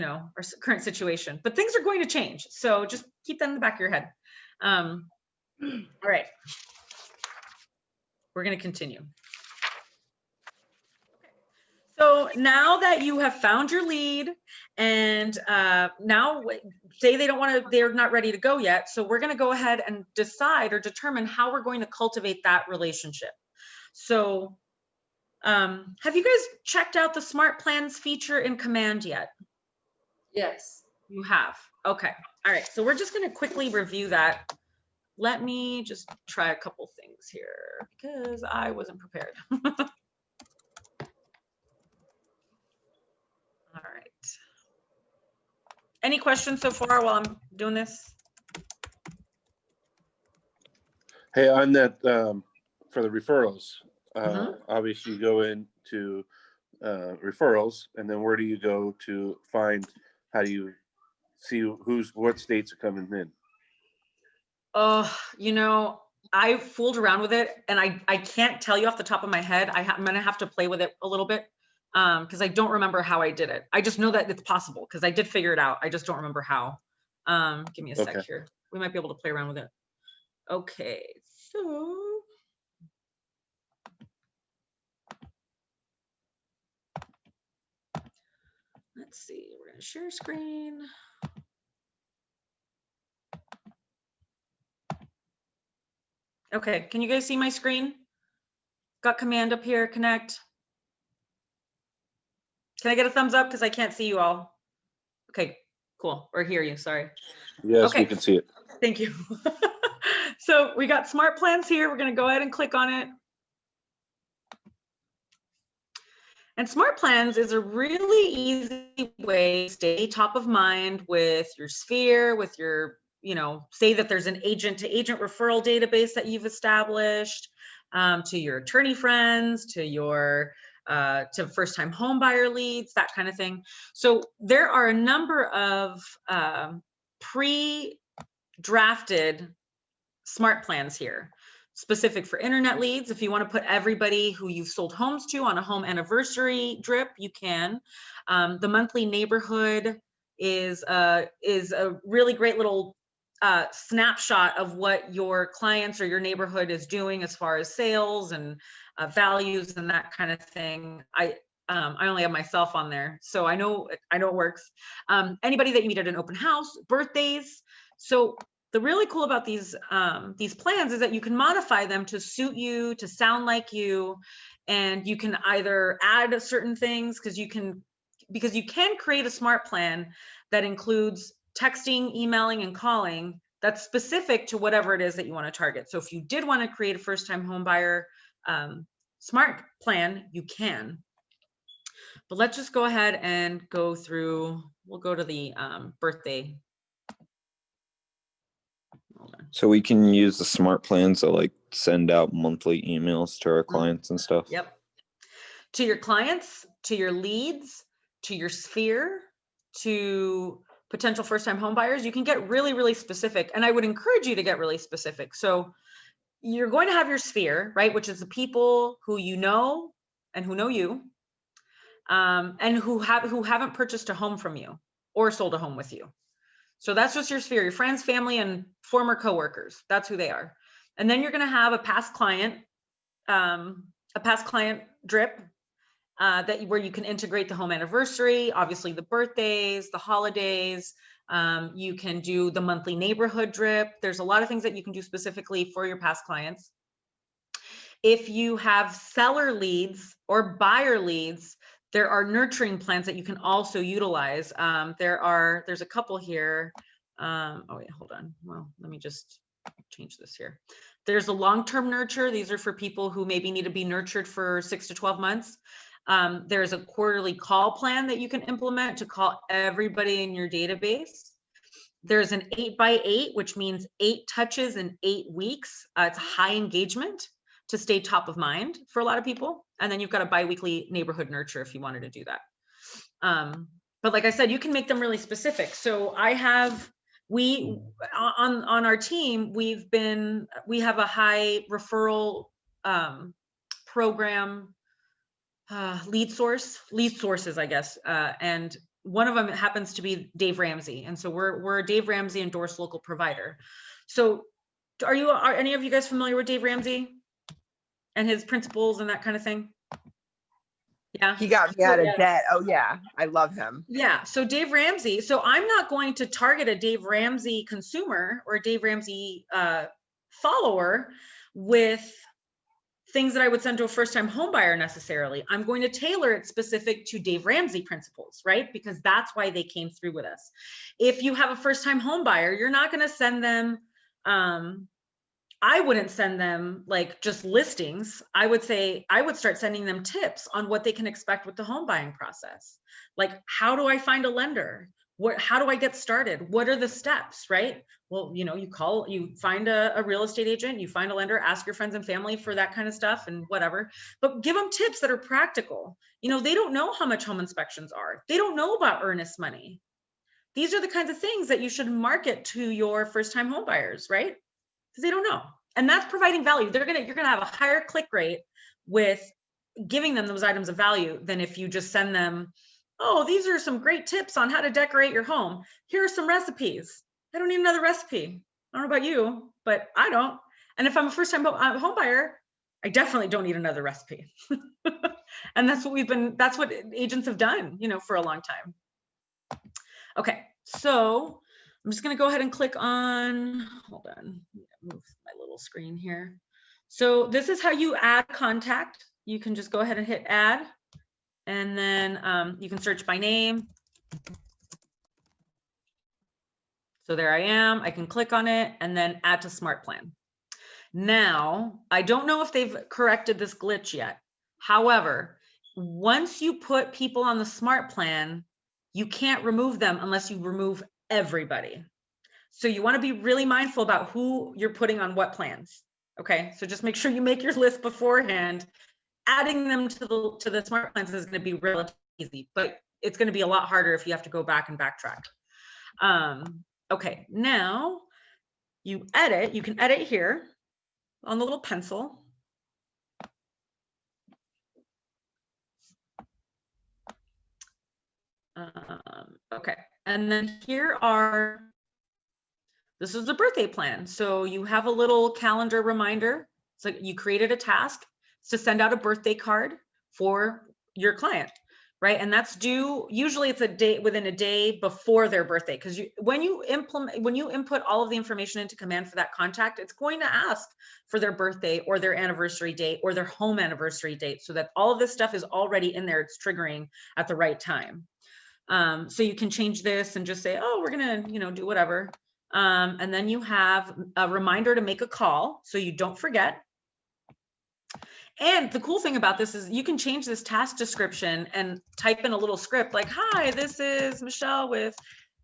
our current situation, but things are going to change. So just keep that in the back of your head. All right. We're going to continue. So now that you have found your lead, and now say they're not ready to go yet. So we're going to go ahead and decide or determine how we're going to cultivate that relationship. So have you guys checked out the Smart Plans feature in Command yet? Yes. You have. Okay. All right. So we're just going to quickly review that. Let me just try a couple things here because I wasn't prepared. All right. Any questions so far while I'm doing this? Hey, on that, for the referrals, obviously you go into referrals, and then where do you go to find, how do you see what states are coming in? I fooled around with it, and I can't tell you off the top of my head. I'm going to have to play with it a little bit because I don't remember how I did it. I just know that it's possible because I did figure it out. I just don't remember how. Give me a sec here. We might be able to play around with it. Okay, so let's see. We're going to share screen. Okay, can you guys see my screen? Got command up here, connect. Can I get a thumbs up? Because I can't see you all. Okay, cool, or hear you, sorry. Yes, we Okay. can see it. Thank you. So we got smart plans here. We're gonna go ahead and click on it. And smart plans is a really easy way to stay top of mind with your sphere, with your, say that there's an agent to agent referral database that you've established, to your attorney friends, to your to first-time home buyer leads, that kind of thing. So there are a number of pre-drafted smart plans here, specific for internet leads. If you want to put everybody who you've sold homes to on a home anniversary drip, you can. The monthly neighborhood is a really great little snapshot of what your clients or your neighborhood is doing as far as sales and values and that kind of thing. I only have myself on there, so I know it works. Anybody that you meet at an open house, birthdays. So the really cool about these plans is that you can modify them to suit you, to sound like you, and you can either add certain things because you can create a smart plan that includes texting, emailing, and calling that's specific to whatever it is that you want to target. So if you did want to create a first-time home buyer smart plan, you can. But let's just go ahead and go through. We'll go to the birthday. So we can use the smart plans to like send out monthly emails to our clients and stuff. Yep. To your clients, to your leads, to your sphere, to potential first-time home buyers. You can get really, really specific. And I would encourage you to get really specific. So you're going to have your sphere, right? Which is the people who you know and who know you, and who haven't purchased a home from you or sold a home with you. So that's just your sphere, your friends, family, and former coworkers. That's who they are. And then you're going to have a past client drip where you can integrate the home anniversary, obviously the birthdays, the holidays. You can do the monthly neighborhood drip. There's a lot of things that you can do specifically for your past clients. If you have seller leads or buyer leads, there are nurturing plans that you can also utilize. There's a couple here. Oh wait, hold on. Well, let me just change this here. There's a long-term nurture. These are for people who maybe need to be nurtured for 6 to 12 months. There's a quarterly call plan that you can implement to call everybody in your database. There's an 8x8, which means 8 touches in 8 weeks. It's high engagement to stay top of mind for a lot of people. And then you've got a biweekly neighborhood nurture if you wanted to do that. But like I said, you can make them really specific. So on our team, we have a high referral program, lead sources, I guess. And one of them happens to be Dave Ramsey. And so we're a Dave Ramsey endorsed local provider. So are any of you guys familiar with Dave Ramsey and his principles and that kind of thing? Yeah. He got me out of debt. Oh yeah, I love him. Yeah, so Dave Ramsey, so I'm not going to target a Dave Ramsey consumer or a Dave Ramsey follower with things that I would send to a first-time home buyer necessarily. I'm going to tailor it specific to Dave Ramsey principles, right? Because that's why they came through with us. If you have a first-time home buyer, you're not going to send them, I wouldn't send them like just listings. I would start sending them tips on what they can expect with the home buying process. Like, how do I find a lender? How do I get started? What are the steps, right? Well, you find a real estate agent, you find a lender, ask your friends and family for that kind of stuff and whatever, but give them tips that are practical. They don't know how much home inspections are. They don't know about earnest money. These are the kinds of things that you should market to your first-time home buyers, right? Because they don't know. And that's providing value. You're gonna have a higher click rate with giving them those items of value than if you just send them, oh, these are some great tips on how to decorate your home. Here are some recipes. I don't need another recipe. I don't know about you, but I don't. And if I'm a first-time home buyer, I definitely don't need another recipe. And that's what agents have done, for a long time. Okay, so I'm just gonna go ahead and click on, hold on, move my little screen here. So this is how you add contact. You can just go ahead and hit add, and then you can search by name. So there I am, I can click on it and then add to smart plan. Now, I don't know if they've corrected this glitch yet. However, once you put people on the smart plan, you can't remove them unless you remove everybody. So you want to be really mindful about who you're putting on what plans. Okay, so just make sure you make your list beforehand. Adding them to the smart plans is going to be relatively easy, but it's going to be a lot harder if you have to go back and backtrack. Okay, now you can edit here on the little pencil. Okay, and then this is the birthday plan. So you have a little calendar reminder. So you created a task to send out a birthday card for your client, right? And that's due, usually it's within a day before their birthday. Because when you input all of the information into command for that contact, it's going to ask for their birthday or their anniversary date or their home anniversary date, so that all of this stuff is already in there. It's triggering at the right time. So you can change this and just say, oh, we're gonna, do whatever. And then you have a reminder to make a call so you don't forget. And the cool thing about this is you can change this task description and type in a little script like, hi, this is Michelle with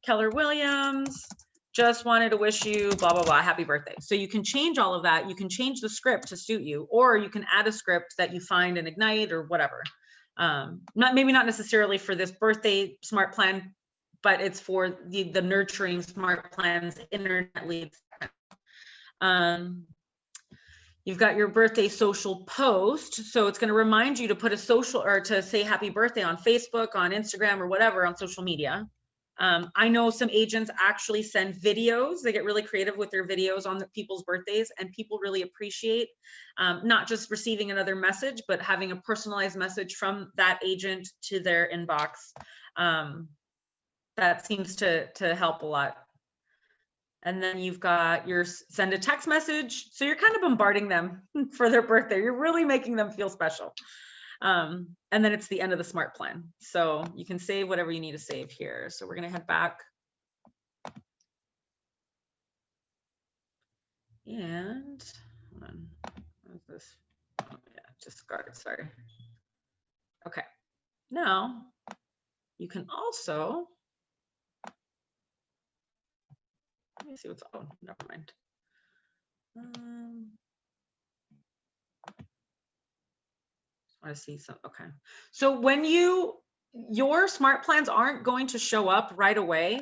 Keller Williams. Just wanted to wish you blah, blah, blah, happy birthday. So you can change all of that. You can change the script to suit you, or you can add a script that you find in Ignite or whatever. Maybe not necessarily for this birthday smart plan, but it's for the nurturing smart plans, internet leads. You've got your birthday social post. So it's going to remind you to put a social, or to say happy birthday on Facebook, on Instagram, or whatever, on social media. I know some agents actually send videos. They get really creative with their videos on people's birthdays, and people really appreciate not just receiving another message, but having a personalized message from that agent to their inbox. That seems to help a lot. And then you've got your send a text message. So you're kind of bombarding them for their birthday. You're really making them feel special. And then it's the end of the smart plan. So you can save whatever you need to save here. So we're going to head back. And hold on. What is this? Oh, yeah, discard. Sorry. Okay. Now you can also, let me see what's, oh, never mind. Want to see some, okay. So when your smart plans aren't going to show up right away,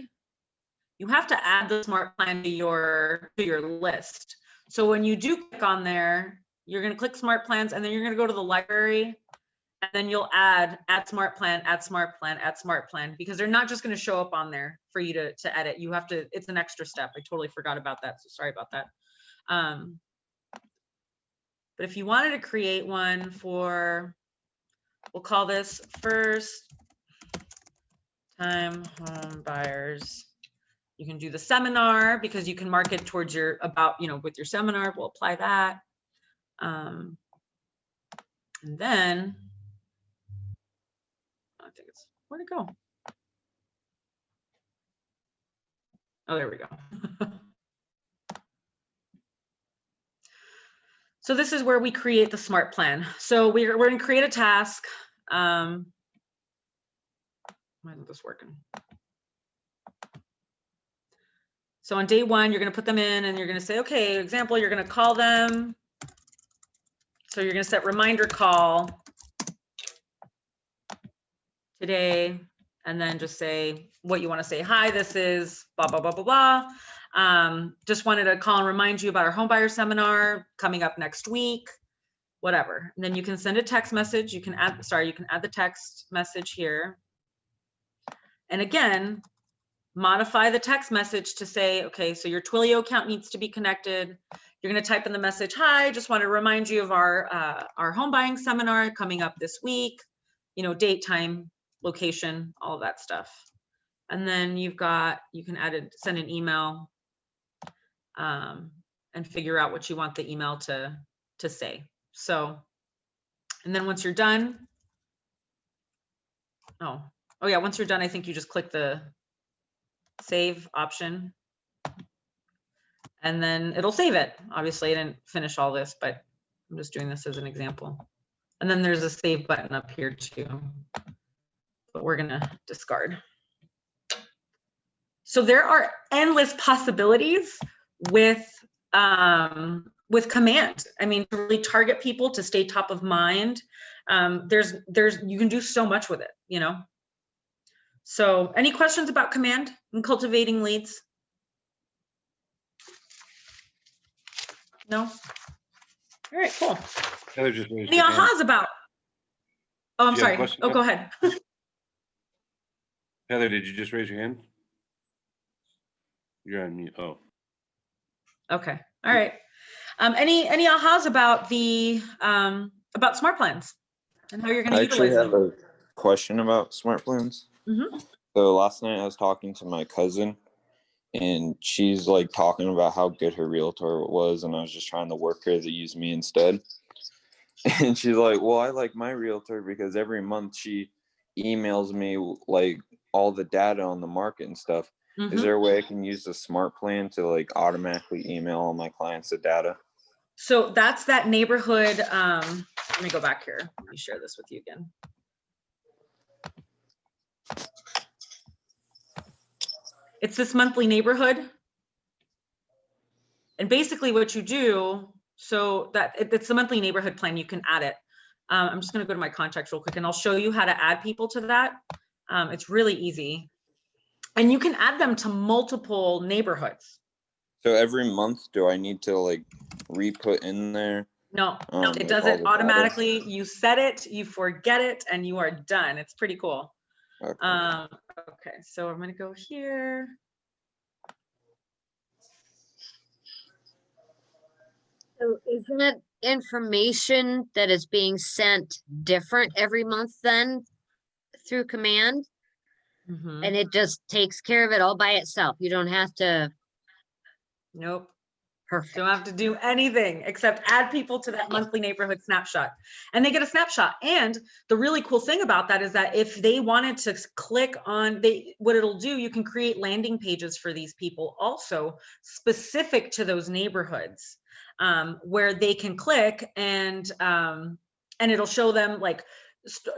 you have to add the smart plan to your list. So when you do click on there, you're going to click smart plans, and then you're going to go to the library, and then you'll add smart plan, add smart plan, add smart plan, because they're not just going to show up on there for you to edit. You have to, it's an extra step. I totally forgot about that. So sorry about that. But if you wanted to create one for, we'll call this first time home buyers, you can do the seminar, because you can mark it towards your about, with your seminar, we'll apply that. And then I think it's, where'd it go? Oh, there we go. So this is where we create the smart plan. So we're going to create a task. Why isn't this working? So on day one, you're going to put them in, and you're going to say, okay, example, you're going to call them. So you're going to set reminder call today, and then just say what you want to say. Hi, this is blah, blah, blah, blah, blah. Just wanted to call and remind you about our homebuyer seminar coming up next week, whatever. And then you can send a text message. You can add the text message here. And again, modify the text message to say, okay, so your Twilio account needs to be connected. You're going to type in the message, hi, just want to remind you of our home buying seminar coming up this week, date, time, location, all of that stuff. And then you can send an email and figure out what you want the email to say. So, and then once you're done, oh yeah, once you're done, I think you just click the save option and then it'll save it. Obviously I didn't finish all this, but I'm just doing this as an example. And then there's a save button up here too, but we're gonna discard. So there are endless possibilities with command. I mean, to really target people, to stay top of mind. You can do so much with it, you know? So any questions about command and cultivating leads? No? All right, cool. Heather just raised Any her hand. ahas about? Oh, I'm Do you have a sorry. question, Oh, go ahead. Heather, did you just raise your hand? You're on mute. Oh. Okay. All right. Any ahas about about smart plans and how you're going I to actually utilize have them? a question about smart plans. Mm-hmm. So last night I was talking to my cousin, and she's like talking about how good her realtor was, and I was just trying to work her to use me instead. And she's like, well, I like my realtor because every month she emails me like all the data on the market and stuff. Mm-hmm. Is there a way I can use the smart plan to like automatically email all my clients the data? So that's that neighborhood. Let me go back here. Let me share this with you again. It's this monthly neighborhood. And basically what you do, so that it's the monthly neighborhood plan, you can add it. I'm just going to go to my contacts real quick and I'll show you how to add people to that. It's really easy. And you can add them to multiple neighborhoods. So every month, do I need to like re-put in there? No, it like does all it the automatically. You set it, you forget it, and you are done. It's pretty cool. Okay. Okay, so I'm going to go here. So isn't it information that is being sent different every month then through command? Mm-hmm. And it just takes care of it all by itself. You don't have to. Nope. Perfect. Don't have to do anything except add people to that monthly neighborhood snapshot, and they get a snapshot. And the really cool thing about that is that if they wanted to click on what it'll do, you can create landing pages for these people also specific to those neighborhoods, where they can click and it'll show them like,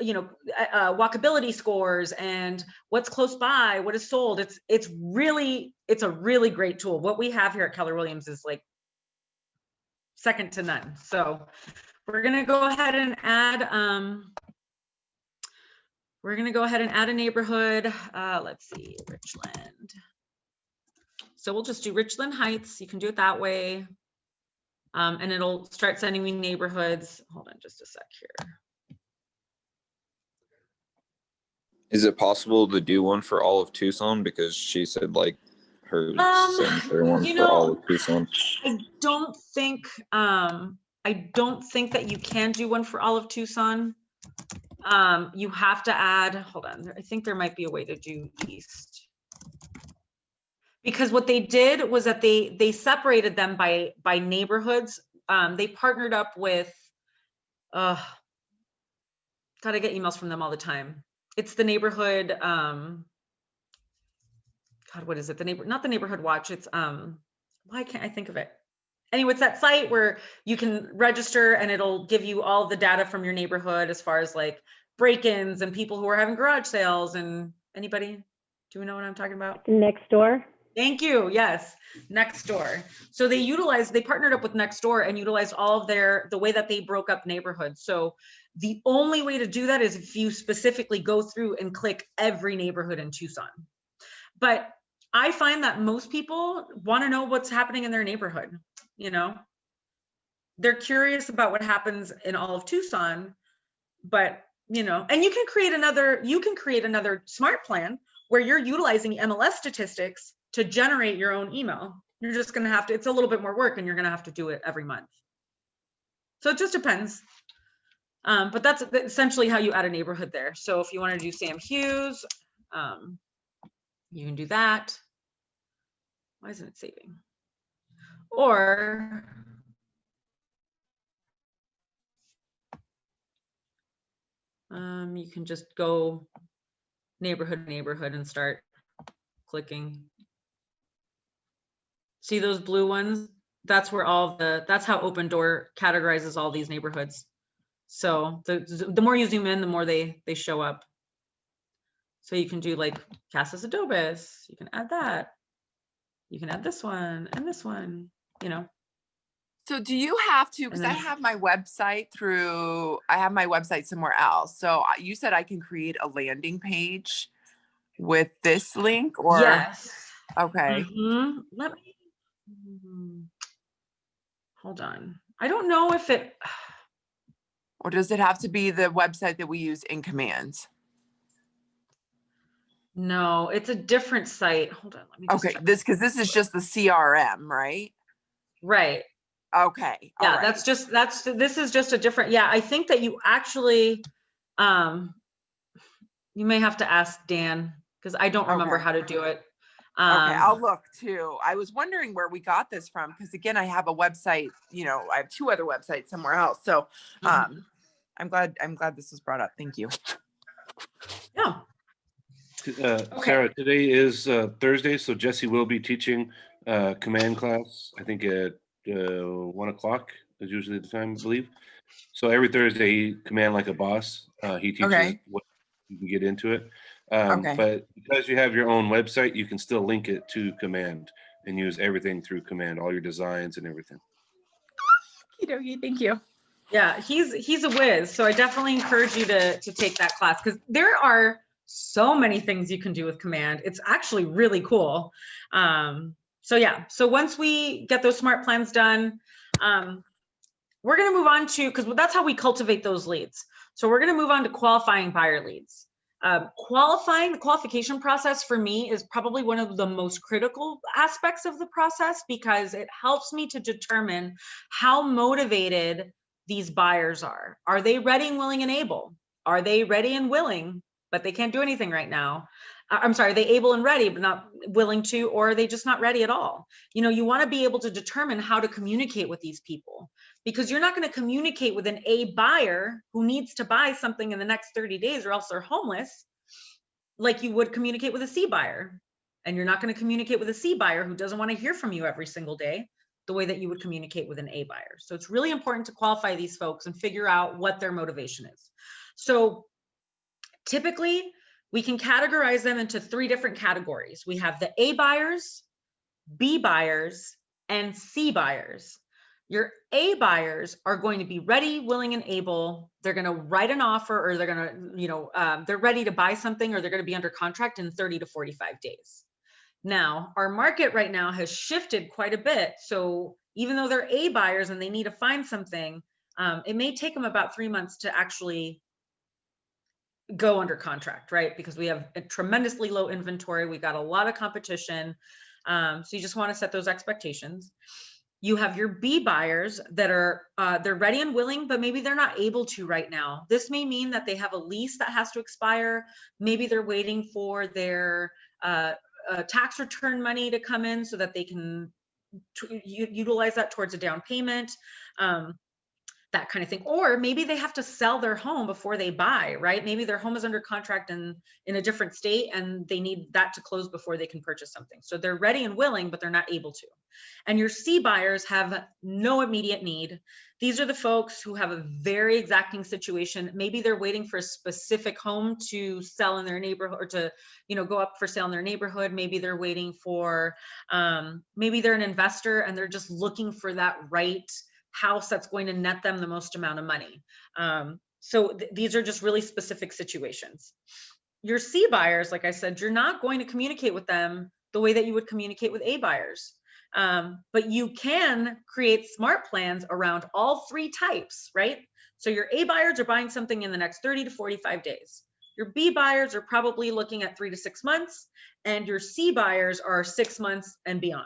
walkability scores and what's close by, what is sold. It's a really great tool. What we have here at Keller Williams is like second to none. So we're going to go ahead and add, a neighborhood. Let's see, Richland. So we'll just do Richland Heights. You can do it that way. And it'll start sending me neighborhoods. Hold on just a sec here. Is it possible to do one for all of Tucson? Because she said like her send her one for all of Tucson. I don't think that you can do one for all of Tucson. You have to add, hold on, I think there might be a way to do East. Because what they did was that they separated them by neighborhoods. They partnered up with, God, I get emails from them all the time. It's the neighborhood, God, what is it? Not the neighborhood watch. It's, why can't I think of it? Anyway, it's that site where you can register and it'll give you all the data from your neighborhood as far as like break-ins and people who are having garage sales. And anybody, do we know what I'm talking about? Nextdoor. Thank you. Yes, Nextdoor. So they partnered up with Nextdoor and utilized all of the way that they broke up neighborhoods. So the only way to do that is if you specifically go through and click every neighborhood in Tucson. But I find that most people want to know what's happening in their neighborhood. You know, they're curious about what happens in all of Tucson, but and you can create another smart plan where you're utilizing MLS statistics to generate your own email. You're just going to have to, it's a little bit more work and you're going to have to do it every month. So it just depends. But that's essentially how you add a neighborhood there. So if you want to do Sam Hughes, You can do that. Why isn't it saving? Or you can just go neighborhood and start clicking. See those blue ones? That's where that's how Open Door categorizes all these neighborhoods. So the more you zoom in, the more they show up. So you can do like Casas Adobes, you can add that. You can add this one and this one, you know. So do you have to, because I have my website somewhere else. So you said I can create a landing page with this link, or? Yes. Okay. Let me, hold on. I don't know if it. Or does it have to be the website that we use in Commands? No, it's a different site. Hold on. Let me just Okay, because this is just the CRM, right? Right. Okay. Yeah, this is just a different, yeah, I think that you actually, you may have to ask Dan, because I don't remember how to do it. Okay, I'll look too. I was wondering where we got this from, because again, I have a website, I have 2 other websites somewhere else. So I'm glad this was brought up. Thank you. Yeah. Sarah, today is Thursday, so Jesse will be teaching command class, I think at 1 o'clock is usually the time, I believe. So every Thursday, he command like a boss. He teaches what you can get into it. But because you have your own website, you can still link it to command and use everything through command, all your designs and everything. Thank you. Yeah, he's a whiz. So I definitely encourage you to take that class, because there are so many things you can do with command. It's actually really cool. So yeah, so once we get those smart plans done, we're going to move on to, because that's how we cultivate those leads. So we're going to move on to qualifying buyer leads. The qualification process for me is probably one of the most critical aspects of the process, because it helps me to determine how motivated these buyers are. Are they ready and willing and able? Are they ready and willing, but they can't do anything right now? I'm sorry, are they able and ready, but not willing to, or are they just not ready at all? You want to be able to determine how to communicate with these people, because you're not going to communicate with an A buyer who needs to buy something in the next 30 days or else they're homeless, like you would communicate with a C buyer. And you're not going to communicate with a C buyer who doesn't want to hear from you every single day the way that you would communicate with an A buyer. So it's really important to qualify these folks and figure out what their motivation is. So typically, we can categorize them into 3 different categories. We have the A buyers, B buyers, and C buyers. Your A buyers are going to be ready, willing, and able. They're going to write an offer, or they're going to, they're ready to buy something, or they're going to be under contract in 30 to 45 days. Now, our market right now has shifted quite a bit. So even though they're A buyers and they need to find something, it may take them about 3 months to actually go under contract, right? Because we have a tremendously low inventory. We got a lot of competition. So you just want to set those expectations. You have your B buyers that are, they're ready and willing, but maybe they're not able to right now. This may mean that they have a lease that has to expire. Maybe they're waiting for their tax return money to come in so that they can utilize that towards a down payment. That kind of thing. Or maybe they have to sell their home before they buy, right? Maybe their home is under contract in a different state and they need that to close before they can purchase something. So they're ready and willing, but they're not able to. And your C buyers have no immediate need. These are the folks who have a very exacting situation. Maybe they're waiting for a specific home to sell in their neighborhood, or to, go up for sale in their neighborhood. Maybe they're waiting for, maybe they're an investor and they're just looking for that right house that's going to net them the most amount of money. So these are just really specific situations. Your C buyers, like I said, you're not going to communicate with them the way that you would communicate with A buyers. But you can create smart plans around all 3 types, right? So your A buyers are buying something in the next 30 to 45 days. Your B buyers are probably looking at 3 to 6 months, and your C buyers are 6 months and beyond.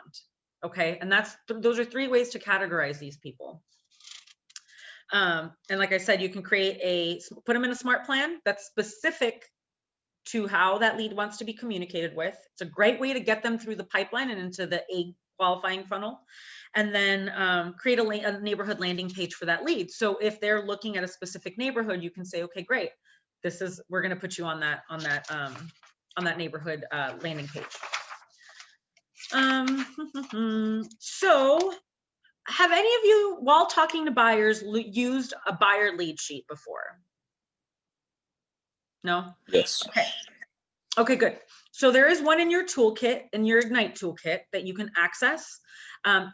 Okay, and those are 3 ways to categorize these people. And like I said, you can put them in a smart plan that's specific to how that lead wants to be communicated with. It's a great way to get them through the pipeline and into the A qualifying funnel. And then create a neighborhood landing page for that lead. So if they're looking at a specific neighborhood, you can say, okay, great. We're going to put you on that neighborhood landing page. So have any of you, while talking to buyers, used a buyer lead sheet before? No? Yes. Okay. Okay, good. So there is one in your toolkit, in your Ignite toolkit, that you can access.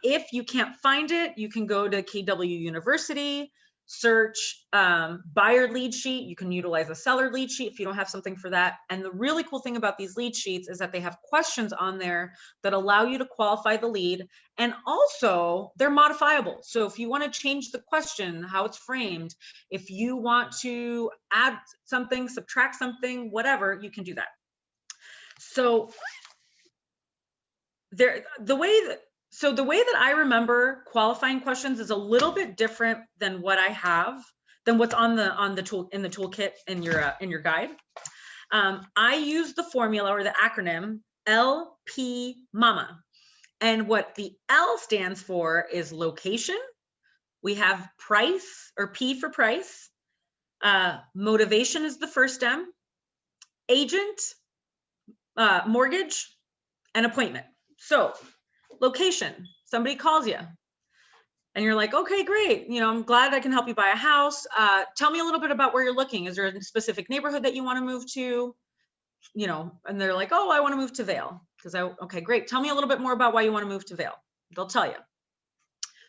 If you can't find it, you can go to KW University, search buyer lead sheet. You can utilize a seller lead sheet if you don't have something for that. And the really cool thing about these lead sheets is that they have questions on there that allow you to qualify the lead. And also they're modifiable. So if you want to change the question, how it's framed, if you want to add something, subtract something, whatever, you can do that. So the way that I remember qualifying questions is a little bit different than what I have, than what's in the toolkit in your guide. I use the formula or the acronym LP Mama. And what the L stands for is location. We have price, or P for price. Motivation is the first M. Agent, mortgage, and appointment. So location, somebody calls you and you're like, okay, great. I'm glad I can help you buy a house. Tell me a little bit about where you're looking. Is there a specific neighborhood that you want to move to? And they're like, oh, I want to move to Vail. Okay, great. Tell me a little bit more about why you want to move to Vail. They'll tell you.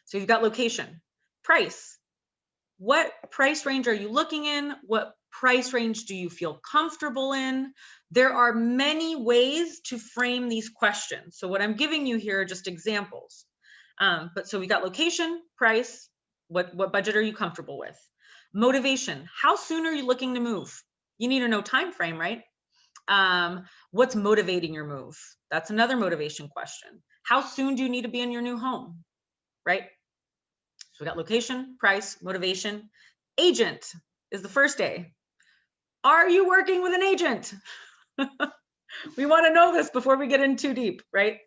So you've got location. Price. What price range are you looking in? What price range do you feel comfortable in? There are many ways to frame these questions. So what I'm giving you here are just examples. But so we got location, price, what budget are you comfortable with? Motivation, how soon are you looking to move? You need to know time frame, right? What's motivating your move? That's another motivation question. How soon do you need to be in your new home, right? So we got location, price, motivation. Agent is the first A. Are you working with an agent? We want to know this before we get in too deep, right?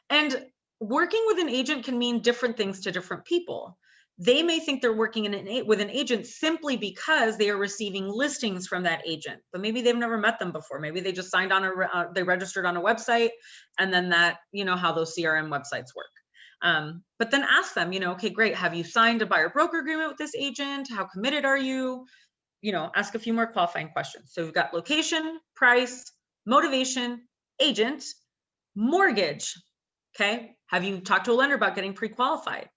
And working with an agent can mean different things to different people. They may think they're working with an agent simply because they are receiving listings from that agent, but maybe they've never met them before. Maybe they just signed on they registered on a website, and then that, how those CRM websites work. But then ask them, okay, great. Have you signed a buyer broker agreement with this agent? How committed are you? Ask a few more qualifying questions. So we've got location, price, motivation, agent, mortgage. Okay. Have you talked to a lender about getting pre-qualified?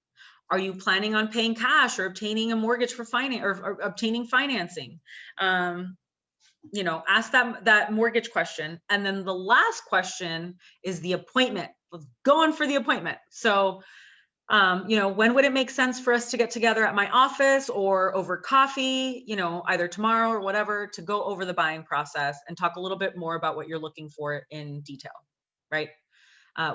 Are you planning on paying cash or obtaining a mortgage for finance or obtaining financing? Ask that mortgage question. And then the last question is the appointment. Let's go on for the appointment. So, when would it make sense for us to get together at my office or over coffee, either tomorrow or whatever, to go over the buying process and talk a little bit more about what you're looking for in detail, right?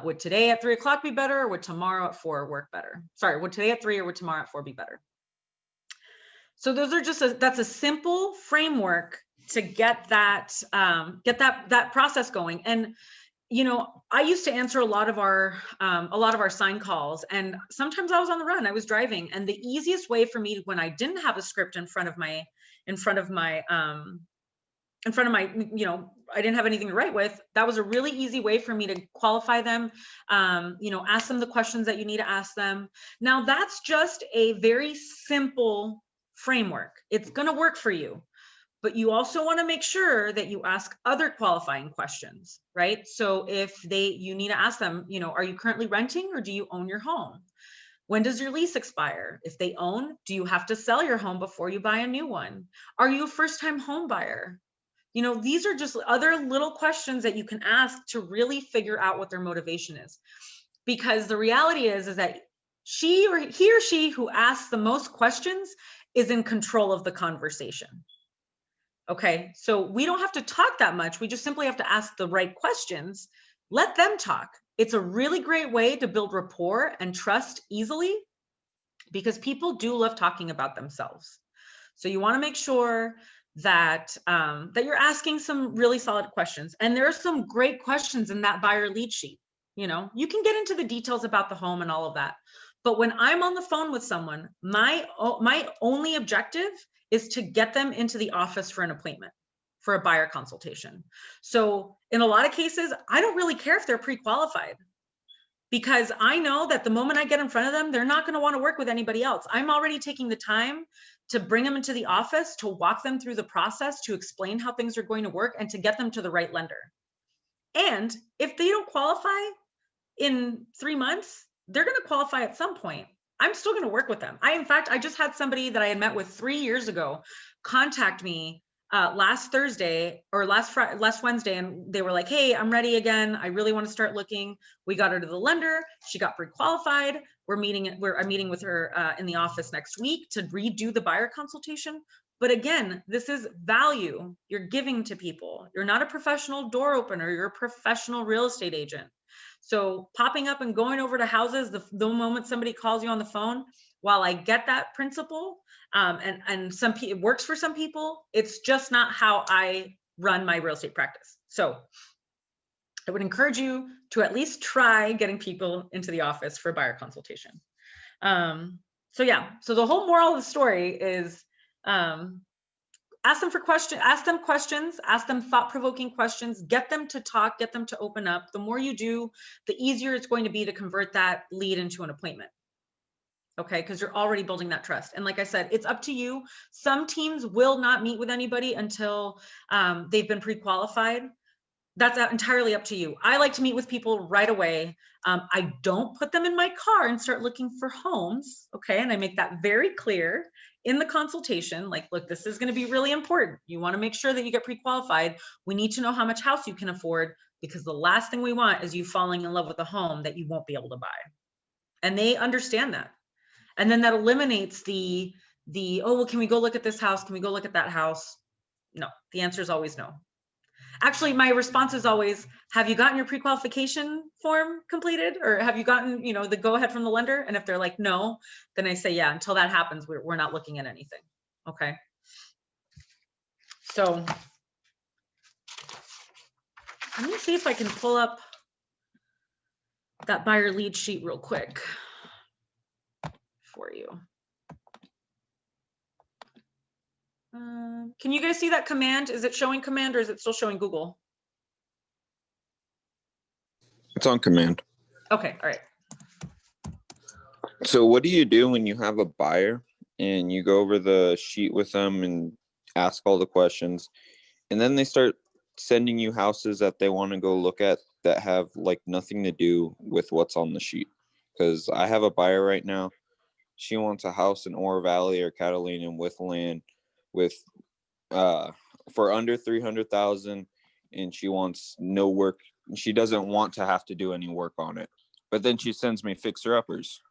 Would today at 3 o'clock be better, or would tomorrow at 4 work better? Sorry, would today at 3 or would tomorrow at 4 be better? So those are that's a simple framework to get that process going. And I used to answer a lot of our sign calls, and sometimes I was on the run. I was driving, and the easiest way for me when I didn't have a script in front of my I didn't have anything to write with, that was a really easy way for me to qualify them, ask them the questions that you need to ask them. Now that's just a very simple framework. It's going to work for you, but you also want to make sure that you ask other qualifying questions, right? So if you need to ask them, are you currently renting or do you own your home? When does your lease expire? If they own, do you have to sell your home before you buy a new one? Are you a first-time home buyer? These are just other little questions that you can ask to really figure out what their motivation is. Because the reality is that he or she who asks the most questions is in control of the conversation. Okay, so we don't have to talk that much. We just simply have to ask the right questions. Let them talk. It's a really great way to build rapport and trust easily, because people do love talking about themselves. So you want to make sure that that you're asking some really solid questions. And there are some great questions in that buyer lead sheet. You know, you can get into the details about the home and all of that. But when I'm on the phone with someone, my only objective is to get them into the office for an appointment, for a buyer consultation. So in a lot of cases, I don't really care if they're pre-qualified, because I know that the moment I get in front of them, they're not going to want to work with anybody else. I'm already taking the time to bring them into the office, to walk them through the process, to explain how things are going to work, and to get them to the right lender. And if they don't qualify in 3 months, they're going to qualify at some point. I'm still going to work with them. In fact, I just had somebody that I had met with 3 years ago contact me last Thursday or last Wednesday, and they were like, "Hey, I'm ready again. I really want to start looking." We got her to the lender. She got pre-qualified. I'm meeting with her in the office next week to redo the buyer consultation. But again, this is value you're giving to people. You're not a professional door opener. You're a professional real estate agent. So popping up and going over to houses the moment somebody calls you on the phone, while I get that principle, and it works for some people, it's just not how I run my real estate practice. So I would encourage you to at least try getting people into the office for a buyer consultation. So the whole moral of the story is, ask them questions, ask them thought-provoking questions, get them to talk, get them to open up. The more you do, the easier it's going to be to convert that lead into an appointment. Okay, because you're already building that trust. And like I said, it's up to you. Some teams will not meet with anybody until they've been pre-qualified. That's entirely up to you. I like to meet with people right away. I don't put them in my car and start looking for homes. Okay, and I make that very clear in the consultation. Like, look, this is going to be really important. You want to make sure that you get pre-qualified. We need to know how much house you can afford, because the last thing we want is you falling in love with a home that you won't be able to buy. And they understand that. And then that eliminates the oh, well, can we go look at this house? Can we go look at that house? No, the answer is always no. Actually, my response is always, have you gotten your pre-qualification form completed? Or have you gotten, the go ahead from the lender? And if they're like, no, then I say, yeah, until that happens, we're not looking at anything. Okay. So let me see if I can pull up that buyer lead sheet real quick for you. Can you guys see that command? Is it showing command or is it still showing Google? It's on command. Okay, all right. So what do you do when you have a buyer and you go over the sheet with them and ask all the questions, and then they start sending you houses that they want to go look at that have like nothing to do with what's on the sheet? Because I have a buyer right now. She wants a house in Oro Valley or Catalina with land with for under 300,000, and she wants no work. She doesn't want to have to do any work on it. But then she sends me fixer-uppers.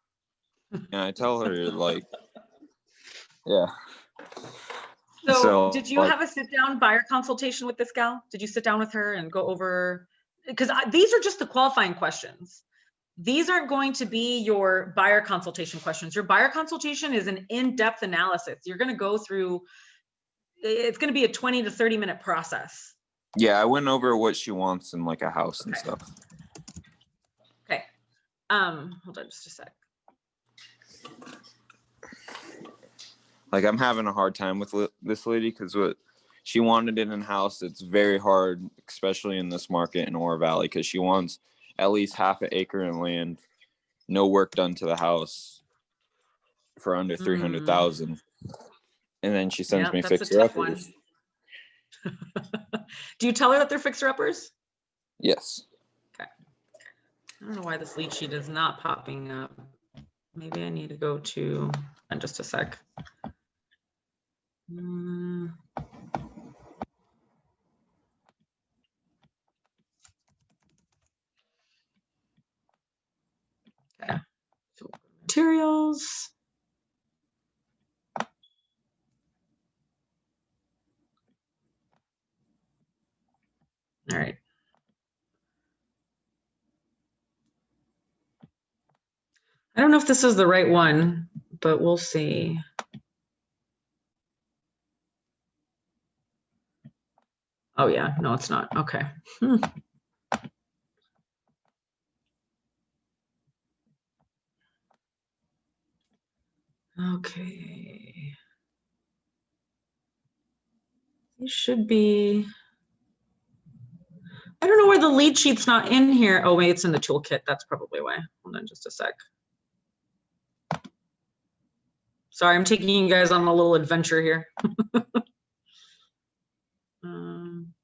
And I tell her, like, yeah. So did you have a sit-down buyer consultation with this gal? Did you sit down with her and go over, because these are just the qualifying questions. These aren't going to be your buyer consultation questions. Your buyer consultation is an in-depth analysis. You're going to go through, it's going to be a 20 to 30 minute process. Yeah, I went over what she wants in like a house and stuff. Okay. Hold on just a sec. Like, I'm having a hard time with this lady because what she wanted in a house. It's very hard, especially in this market in Oro Valley, because she wants at least half an acre in land, no work done to the house for under 300,000. And then she sends me fixer-uppers. Do you tell her that they're fixer-uppers? Yes. Okay. I don't know why this lead sheet is not popping up. Maybe I need to go to, in just a sec. Okay. So materials. All right. I don't know if this is the right one, but we'll see. Oh yeah, no, it's not. Okay. Okay. It should be. I don't know where the lead sheet's not in here. Oh wait, it's in the toolkit. That's probably why. Hold on just a sec. Sorry, I'm taking you guys on a little adventure here. um,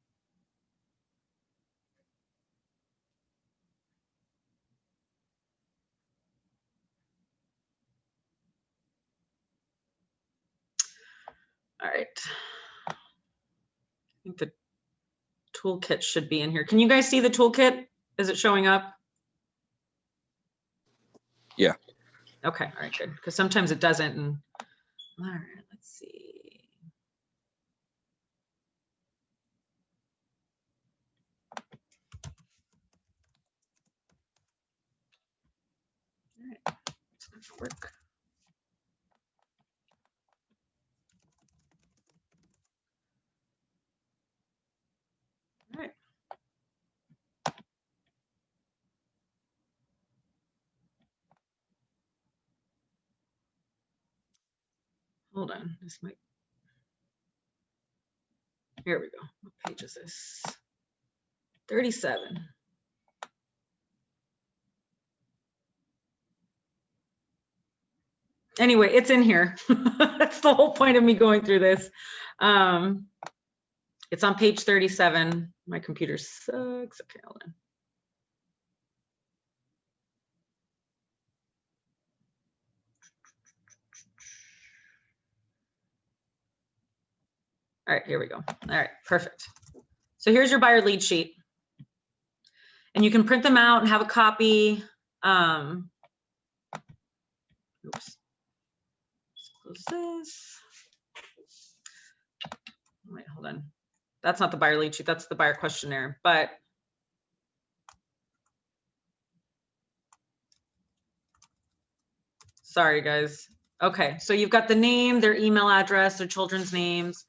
all right. I think the toolkit should be in here. Can you guys see the toolkit? Is it showing up? Yeah. Okay, all right, good. Because sometimes it doesn't. And all right, let's see. All right, it's not gonna work. All right. Hold on, this might. Here we go. What page is this? 37. Anyway, it's in here. That's the whole point of me going through this. It's on page 37. My computer sucks. Okay, hold on. All right, here we go. All right, perfect. So here's your buyer lead sheet. And you can print them out and have a copy. Oops. Let's close this. Wait, hold on. That's not the buyer lead sheet, that's the buyer questionnaire. But sorry, guys. Okay, so you've got the name, their email address, their children's names.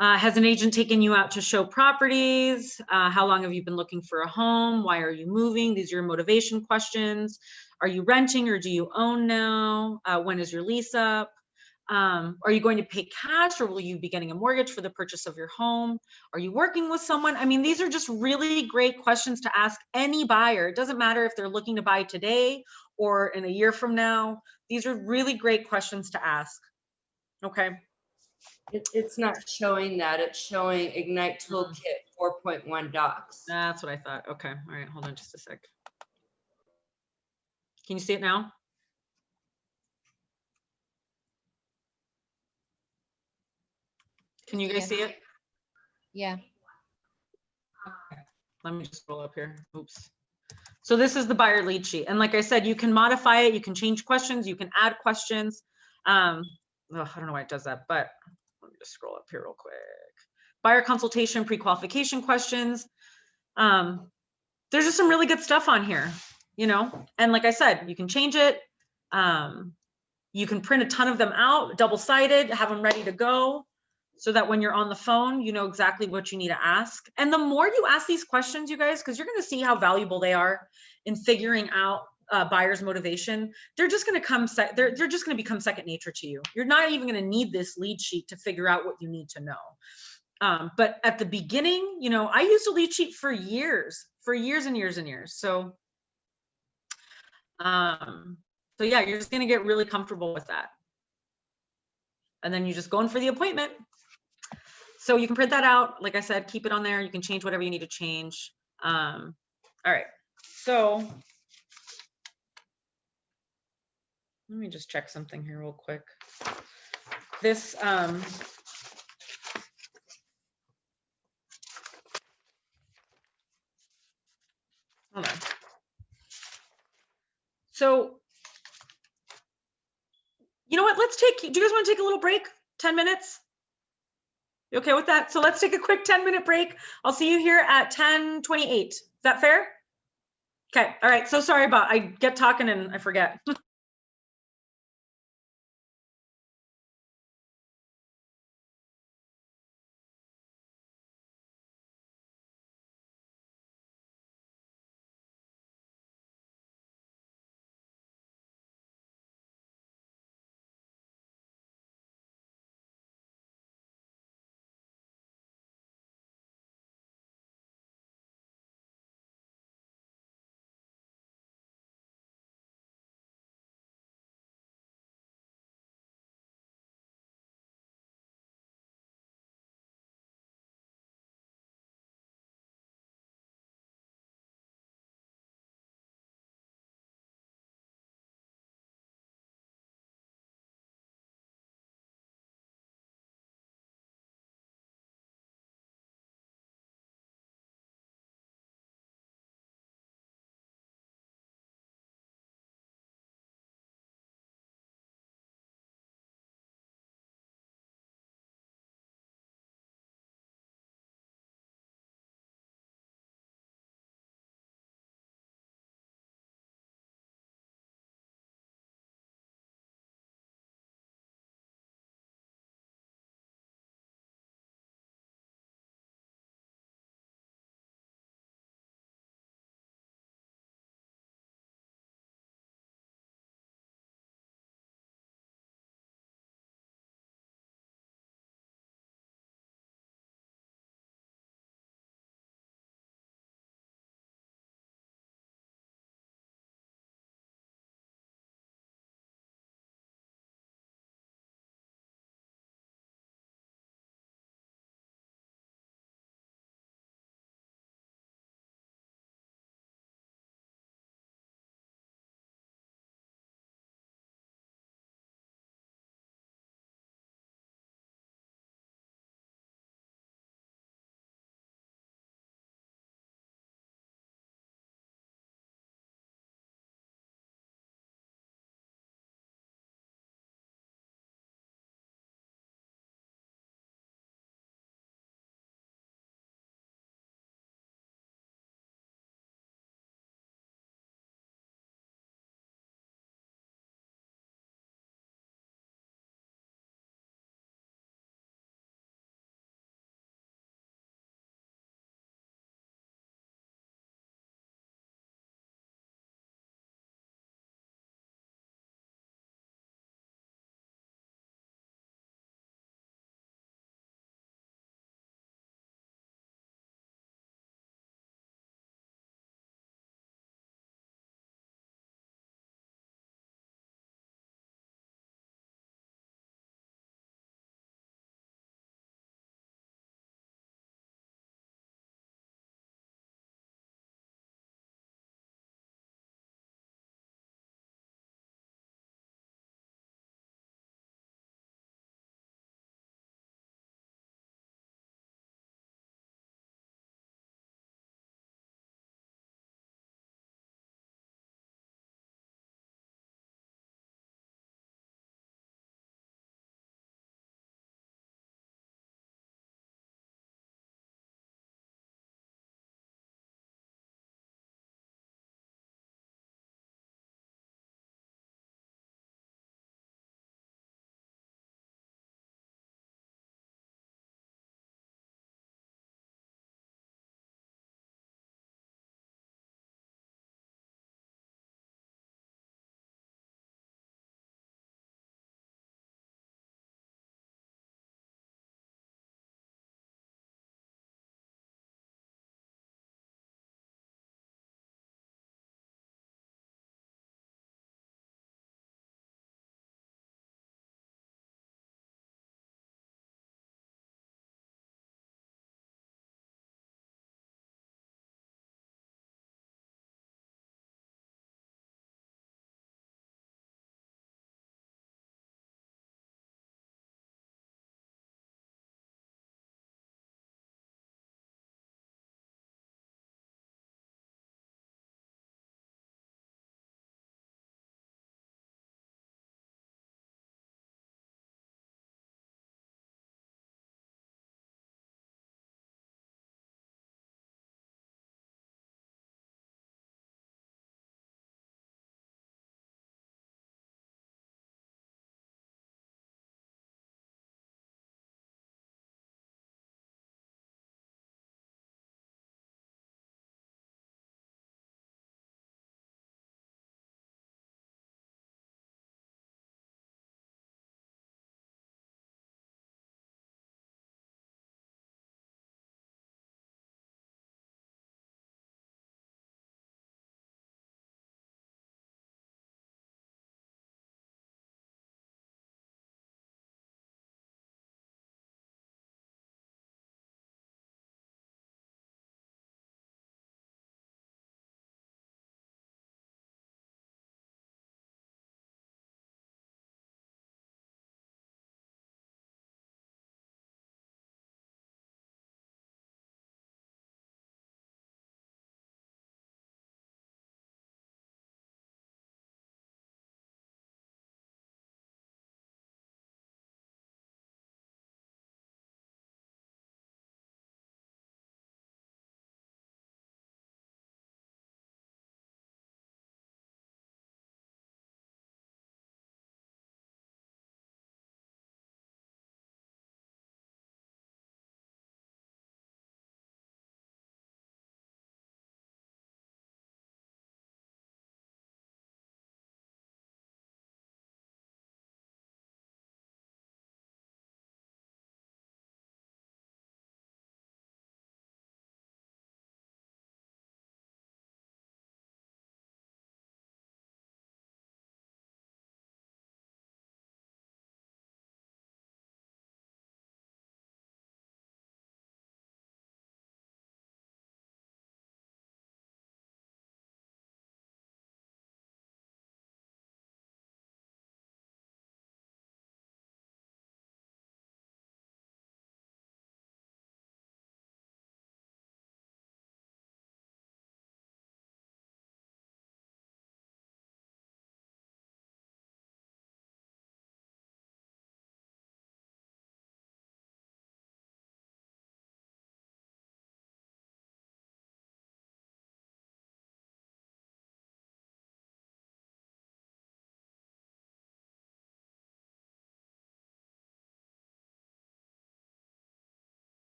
Has an agent taken you out to show properties? How long have you been looking for a home? Why are you moving? These are your motivation questions. Are you renting or do you own now? When is your lease up? Are you going to pay cash or will you be getting a mortgage for the purchase of your home? Are you working with someone? I mean, these are just really great questions to ask any buyer. It doesn't matter if they're looking to buy today or in a year from now. These are really great questions to ask. Okay. It's not showing that. It's showing Ignite Toolkit 4.1 docs. That's what I thought. Okay. All right. Hold on just a sec. Can you see it now? Can you guys see it? Yeah. Okay. Let me just scroll up here. Oops. So this is the buyer lead sheet. And like I said, you can modify it. You can change questions. You can add questions. I don't know why it does that, but let me just scroll up here real quick. Buyer consultation, pre-qualification questions. There's just some really good stuff on here, you know? And like I said, you can change it. You can print a ton of them out, double-sided, have them ready to go so that when you're on the phone, you know exactly what you need to ask. And the more you ask these questions, you guys, because you're going to see how valuable they are in figuring out buyer's motivation, they're just going to come, they're just going to become second nature to you. You're not even going to need this lead sheet to figure out what you need to know. But at the beginning, you know, I used a lead sheet for years and years and years. So yeah, you're just going to get really comfortable with that. And then you just go in for the appointment. So you can print that out. Like I said, keep it on there. You can change whatever you need to change. All right. So let me just check something here real quick. This, hold on. So, you know what? Let's take, do you guys want to take a little break? 10 minutes? You okay with that? So let's take a quick 10-minute break. I'll see you here at 10:28. Is that fair? Okay. All right. So sorry about, I get talking and I forget.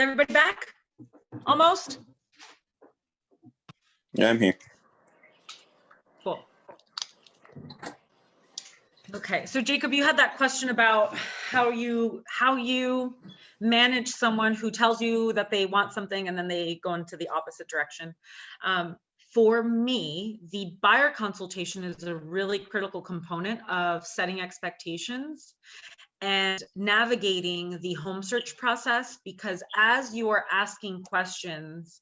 everybody back? Almost? Yeah, I'm here. Cool. Okay, so Jacob, you had that question about how you manage someone who tells you that they want something and then they go into the opposite direction. For me, the buyer consultation is a really critical component of setting expectations and navigating the home search process, because as you are asking questions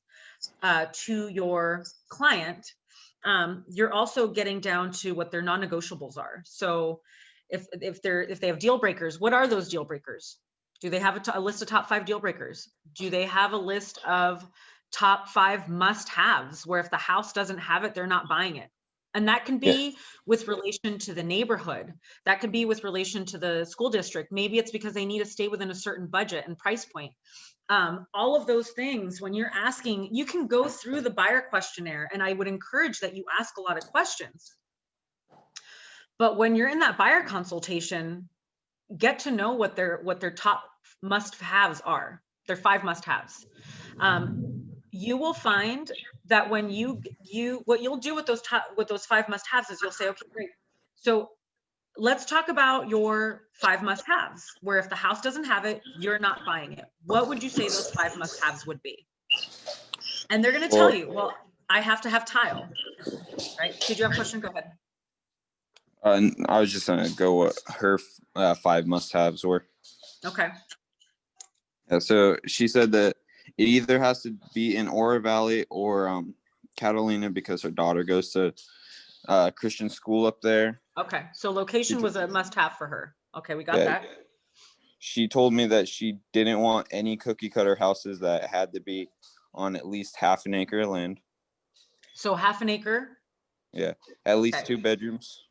to your client, you're also getting down to what their non-negotiables are. So if they have deal breakers, what are those deal breakers? Do they have a list of top 5 deal breakers? Do they have a list of top 5 must-haves where if the house doesn't have it, they're not buying it? And that can be with relation to the neighborhood. That could be with relation to the school district. Maybe it's because they need to stay within a certain budget and price point. All of those things, when you're asking, you can go through the buyer questionnaire, and I would encourage that you ask a lot of questions. But when you're in that buyer consultation, get to know what their top must-haves are, their 5 must-haves. You will find that when what you'll do with those 5 must-haves is you'll say, okay, great. So let's talk about your 5 must-haves, where if the house doesn't have it, you're not buying it. What would you say those 5 must-haves would be? And they're going to tell you, well, I have to have tile, right? Did you have a question? Go ahead. I was just gonna go what her 5 must-haves were. Okay. Yeah, so she said that it either has to be in Oro Valley or Catalina, because her daughter goes to Christian school up there. Okay, so location was a must-have for her. Okay, we got that. She told me that she didn't want any cookie cutter houses, that had to be on at least half an acre of land. So half an acre? Yeah, at least 2 bedrooms.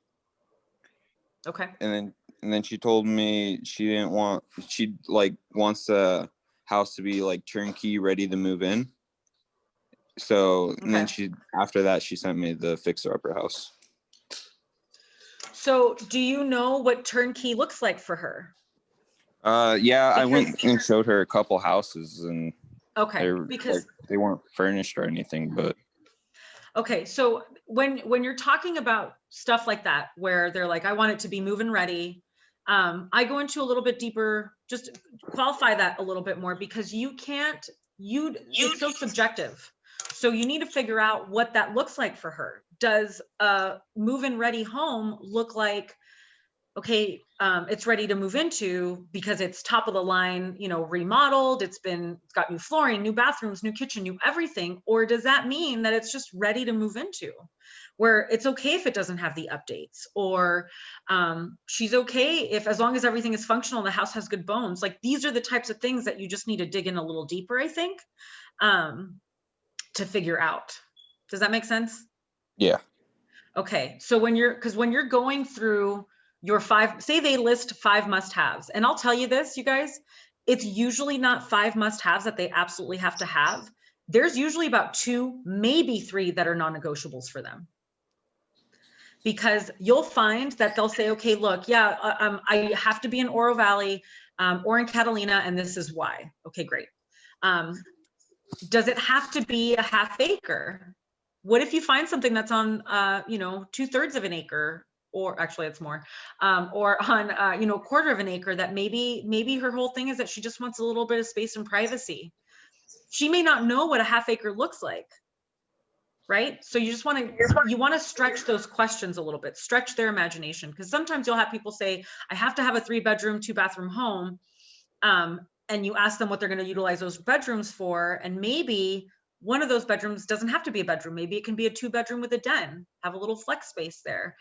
Okay. And then she told me she wants a house to be like turnkey, ready to move in. So and then after that she sent me the fixer upper house. So do you know what turnkey looks like for her? Yeah, I went and showed her a couple houses, and because they weren't furnished or anything, but okay, so when you're talking about stuff like that, where they're like, I want it to be move-in ready, I go into a little bit deeper, just qualify that a little bit more, because it's so subjective. So you need to figure out what that looks like for her. Does a move-in ready home look like, okay, it's ready to move into because it's top of the line, remodeled, it's got new flooring, new bathrooms, new kitchen, new everything? Or does that mean that it's just ready to move into, where it's okay if it doesn't have the updates, or she's okay if, as long as everything is functional, the house has good bones? Like, these are the types of things that you just need to dig in a little deeper, I think, to figure out. Does that make sense? Yeah. Okay, so when you're going through your 5, say they list 5 must-haves, and I'll tell you this, you guys, it's usually not 5 must-haves that they absolutely have to have. There's usually about 2, maybe 3 that are non-negotiables for them. Because you'll find that they'll say, okay, look, I have to be in Oro Valley or in Catalina, and this is why. Okay, great. Does it have to be a half acre? What if you find something that's on, 2/3 of an acre, or actually it's more, or on, a quarter of an acre, that maybe her whole thing is that she just wants a little bit of space and privacy. She may not know what a half acre looks like, right? So you just want to stretch those questions a little bit, stretch their imagination, because sometimes you'll have people say, I have to have a 3-bedroom, 2-bathroom home. And you ask them what they're going to utilize those bedrooms for, and maybe one of those bedrooms doesn't have to be a bedroom. Maybe it can be a 2-bedroom with a den, have a little flex space there.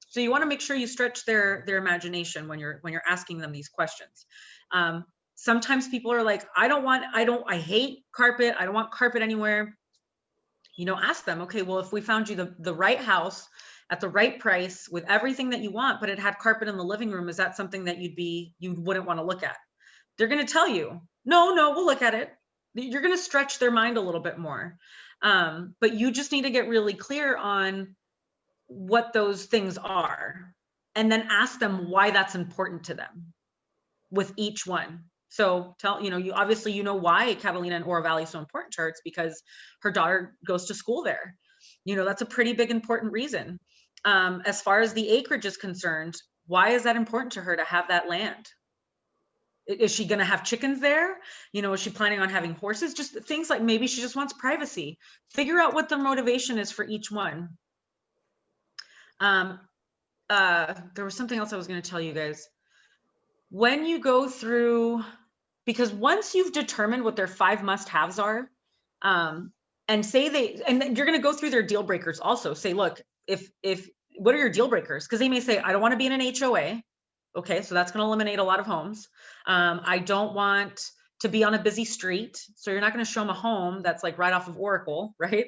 So you want to make sure you stretch their imagination when you're asking them these questions. Sometimes people are like, I hate carpet. I don't want carpet anywhere. Ask them, okay, well, if we found you the right house at the right price with everything that you want, but it had carpet in the living room, is that something that you wouldn't want to look at? They're going to tell you, no, we'll look at it. You're going to stretch their mind a little bit more. But you just need to get really clear on what those things are, and then ask them why that's important to them with each one. So you obviously, why Catalina and Oro Valley is so important to her. It's because her daughter goes to school there. That's a pretty big, important reason. As far as the acreage is concerned, why is that important to her to have that land? Is she going to have chickens there? Is she planning on having horses? Just things like maybe she just wants privacy. Figure out what the motivation is for each one. There was something else I was going to tell you guys. When you go through, because once you've determined what their 5 must-haves are, and then you're going to go through their deal breakers also. Say, look, what are your deal breakers? Because they may say, I don't want to be in an HOA. Okay, so that's going to eliminate a lot of homes. I don't want to be on a busy street. So you're not going to show them a home that's like right off of Oracle, right?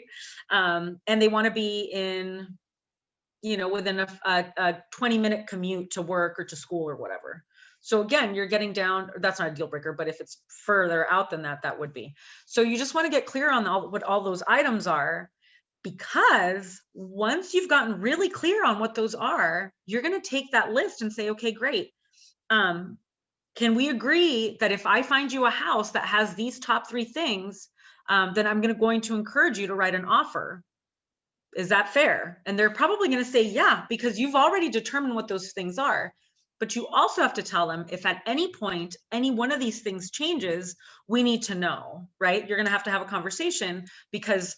And they want to be in, within a 20-minute commute to work or to school or whatever. So again, you're getting down, that's not a deal breaker, but if it's further out than that, that would be. So you just want to get clear on what all those items are, because once you've gotten really clear on what those are, you're going to take that list and say, okay, great. Can we agree that if I find you a house that has these top 3 things, then I'm going to encourage you to write an offer. Is that fair? And they're probably going to say, yeah, because you've already determined what those things are. But you also have to tell them if at any point, any one of these things changes, we need to know, right? You're going to have a conversation, because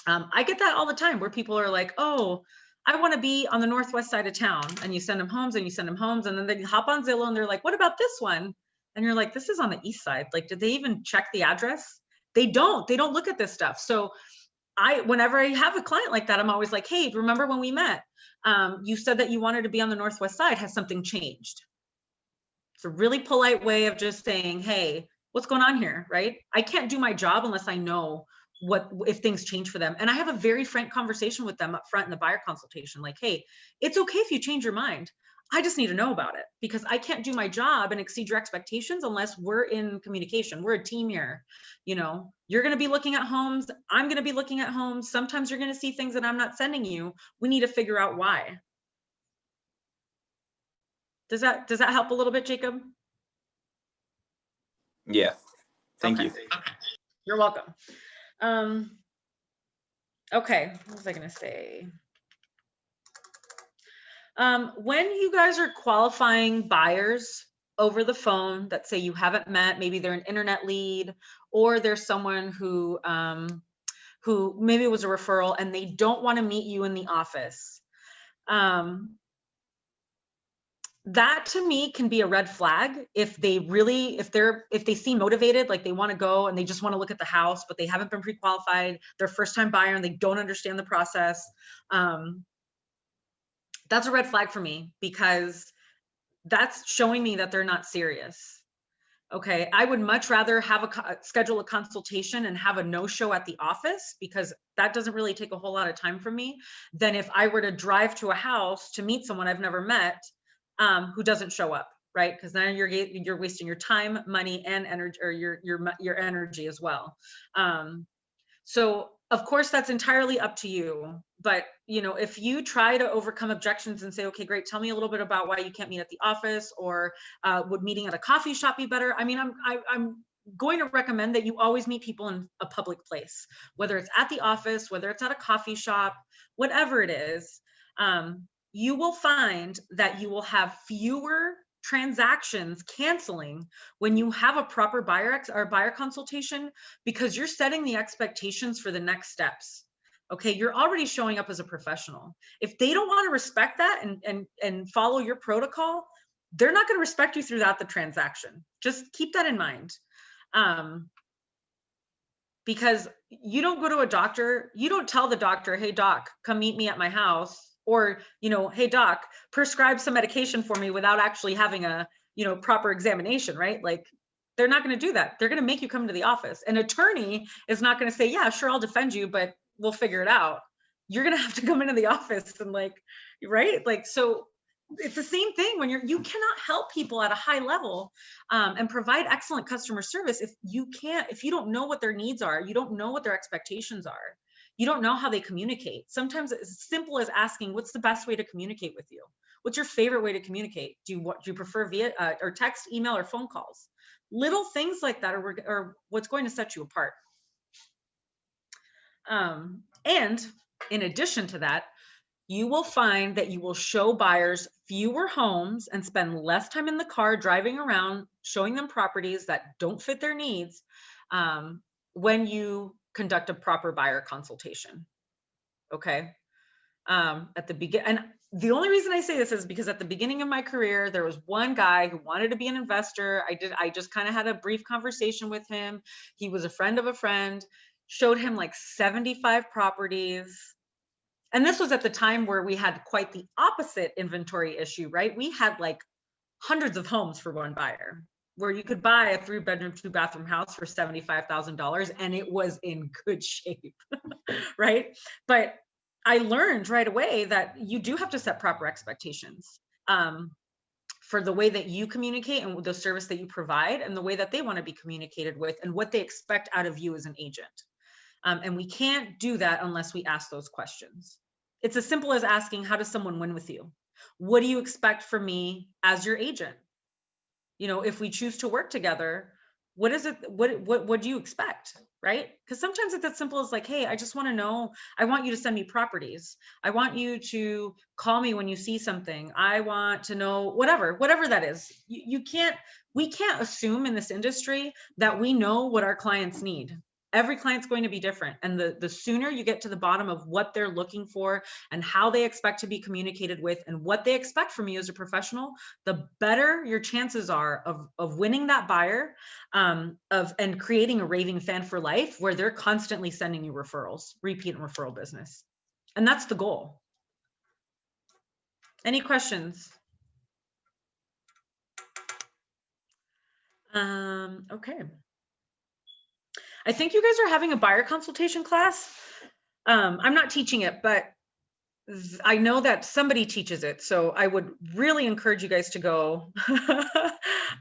I get that all the time where people are like, oh, I want to be on the northwest side of town, and you send them homes and you send them homes, and then they hop on Zillow and they're like, what about this one? And you're like, this is on the east side. Like, did they even check the address? They don't look at this stuff. So whenever I have a client like that, I'm always like, hey, remember when we met? You said that you wanted to be on the northwest side. Has something changed? It's a really polite way of just saying, hey, what's going on here, right? I can't do my job unless I know if things change for them. And I have a very frank conversation with them up front in the buyer consultation. Like, hey, it's okay if you change your mind. I just need to know about it, because I can't do my job and exceed your expectations unless we're in communication. We're a team here. You're going to be looking at homes. I'm going to be looking at homes. Sometimes you're going to see things that I'm not sending you. We need to figure out why. Does that help a little bit, Jacob? Yeah. Thank you. You're welcome. Okay, what was I going to say? When you guys are qualifying buyers over the phone that say you haven't met, maybe they're an internet lead, or there's someone who maybe it was a referral and they don't want to meet you in the office. That to me can be a red flag if they seem motivated, like they want to go and they just want to look at the house, but they haven't been pre-qualified, they're first time buyer and they don't understand the process. That's a red flag for me, because that's showing me that they're not serious. Okay, I would much rather schedule a consultation and have a no-show at the office, because that doesn't really take a whole lot of time from me, than if I were to drive to a house to meet someone I've never met who doesn't show up, right? Because then you're wasting your time, money, and energy, or your energy as well. So of course that's entirely up to you. But if you try to overcome objections and say, okay, great, tell me a little bit about why you can't meet at the office, or would meeting at a coffee shop be better? I mean, I'm going to recommend that you always meet people in a public place, whether it's at the office, whether it's at a coffee shop, whatever it is. You will find that you will have fewer transactions canceling when you have a proper buyer consultation, because you're setting the expectations for the next steps. Okay, you're already showing up as a professional. If they don't want to respect that and follow your protocol, they're not going to respect you throughout the transaction. Just keep that in mind. Because you don't go to a doctor, you don't tell the doctor, hey doc, come meet me at my house. Or, hey doc, prescribe some medication for me, without actually having a, proper examination, right? Like, they're not going to do that. They're going to make you come to the office. An attorney is not going to say, yeah, sure, I'll defend you, but we'll figure it out. You're going to have to come into the office and right? So it's the same thing when you cannot help people at a high level and provide excellent customer service if you don't know what their needs are, you don't know what their expectations are. You don't know how they communicate. Sometimes it's as simple as asking, what's the best way to communicate with you? What's your favorite way to communicate? Do you prefer via or text, email, or phone calls? Little things like that are what's going to set you apart. And in addition to that, you will find that you will show buyers fewer homes and spend less time in the car driving around, showing them properties that don't fit their needs when you conduct a proper buyer consultation. Okay. At the beginning, and the only reason I say this is because at the beginning of my career, there was one guy who wanted to be an investor. I just kind of had a brief conversation with him. He was a friend of a friend, showed him like 75 properties. And this was at the time where we had quite the opposite inventory issue, right? We had like hundreds of homes for one buyer, where you could buy a 3-bedroom, 2-bathroom house for $75,000 and it was in good shape, right? But I learned right away that you do have to set proper expectations for the way that you communicate and the service that you provide and the way that they want to be communicated with and what they expect out of you as an agent. And we can't do that unless we ask those questions. It's as simple as asking, how does someone win with you? What do you expect from me as your agent? You know, if we choose to work together, what is it? What do you expect? Right? Because sometimes it's as simple as like, hey, I just want to know, I want you to send me properties. I want you to call me when you see something. I want to know whatever that is. We can't assume in this industry that we know what our clients need. Every client's going to be different. And the sooner you get to the bottom of what they're looking for and how they expect to be communicated with and what they expect from you as a professional, the better your chances are of winning that buyer, and creating a raving fan for life where they're constantly sending you referrals, repeat and referral business. And that's the goal. Any questions? Okay. I think you guys are having a buyer consultation class. I'm not teaching it, but I know that somebody teaches it. So I would really encourage you guys to go,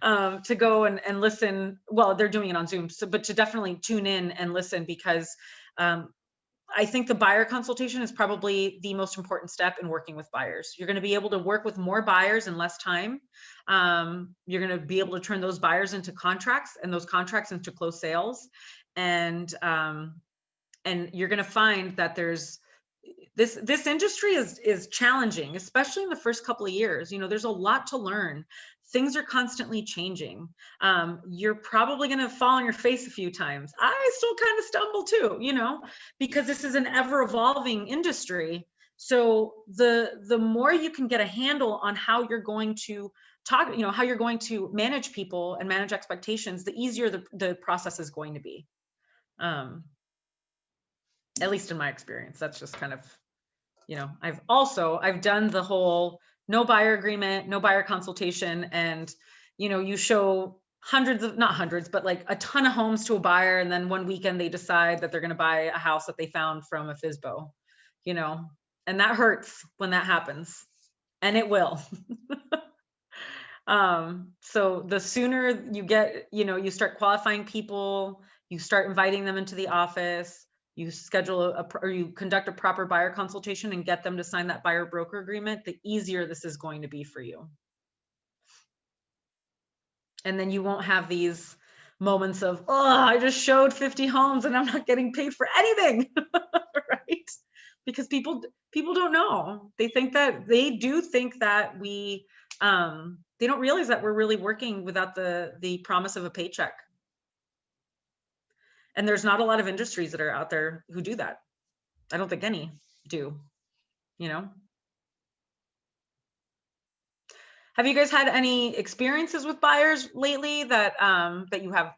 and listen. Well, they're doing it on Zoom, but to definitely tune in and listen, because I think the buyer consultation is probably the most important step in working with buyers. You're going to be able to work with more buyers in less time. You're going to be able to turn those buyers into contracts and those contracts into closed sales. And you're going to find that there's this industry is challenging, especially in the first couple of years. You know, there's a lot to learn. Things are constantly changing. You're probably going to fall on your face a few times. I still kind of stumble too, you know, because this is an ever evolving industry. So the more you can get a handle on how you're going to talk, you know, how you're going to manage people and manage expectations, the easier the process is going to be. At least in my experience. That's just kind of, you know, I've done the whole no buyer agreement, no buyer consultation. And, you know, you show not hundreds, but like a ton of homes to a buyer. And then one weekend they decide that they're going to buy a house that they found from a FSBO, you know, and that hurts when that happens, and it will. So the sooner you get, you know, you start qualifying people, you start inviting them into the office, you schedule or you conduct a proper buyer consultation and get them to sign that buyer broker agreement, the easier this is going to be for you. And then you won't have these moments of, oh, I just showed 50 homes and I'm not getting paid for anything, right? Because people don't know. They do think that we, they don't realize that we're really working without the promise of a paycheck. And there's not a lot of industries that are out there who do that. I don't think any do, you know? Have you guys had any experiences with buyers lately that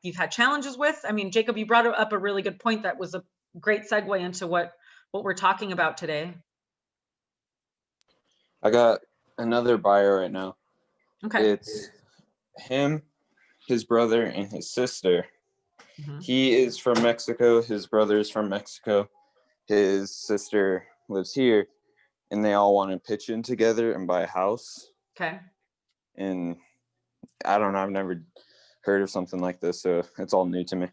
you've had challenges with? I mean, Jacob, you brought up a really good point that was a great segue into what we're talking about today. I got another buyer right now. Okay. It's him, his brother, and his sister. Mm-hmm. He is from Mexico. His brother is from Mexico. His sister lives here, and they all want to pitch in together and buy a house. Okay. And I don't know. I've never heard of something like this, so it's all new to me.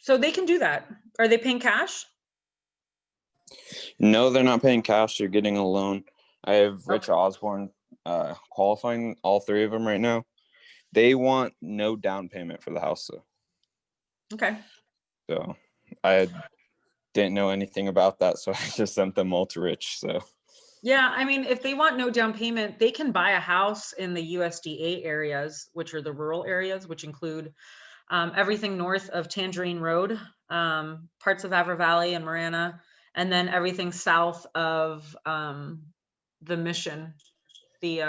So they can do that. Are they paying cash? No, they're not paying cash. They're getting a loan. I have Rich Osborne qualifying all three of them right now. They want no down payment for the house though. Okay. So I didn't know anything about that, so I just sent them all to Rich. So Yeah, I mean, if they want no down payment, they can buy a house in the USDA areas, which are the rural areas, which include everything north of Tangerine Road, parts of Avra Valley and Marana, and then everything south of the Mission, the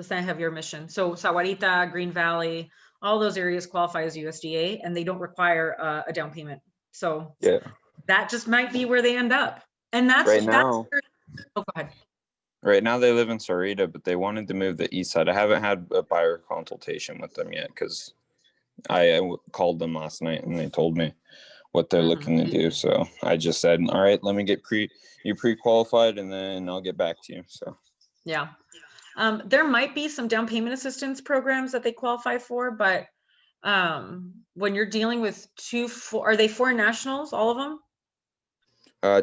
San Javier Mission. So Sahuarita, Green Valley, all those areas qualify as USDA, and they don't require a down payment. So yeah, that just might be where they end up. And that's right now. Oh, go ahead. Right now they live in Sarita, but they wanted to move the east side. I haven't had a buyer consultation with them yet because I called them last night and they told me what they're looking to do. So I just said, all right, let me get you pre-qualified and then I'll get back to you. So yeah, there might be some down payment assistance programs that they qualify for, but when you're dealing with are they foreign nationals, all of them?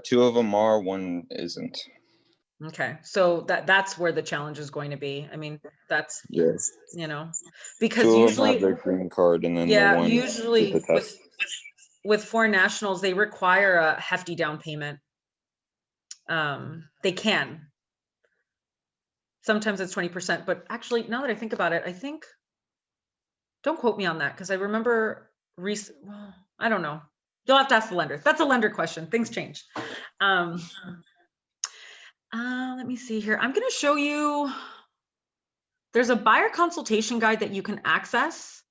Two of them are, one isn't. Okay, so that's where the challenge is going to be. I mean, that's, yes, because two usually of them have their green card and then the one usually did the test. with foreign nationals, they require a hefty down payment. They can. Sometimes it's 20%, but actually, now that I think about it, I think, don't quote me on that, because I remember, well, I don't know. You'll have to ask the lender. That's a lender question. Things change. Let me see here. I'm going to show you, there's a buyer consultation guide that you can access.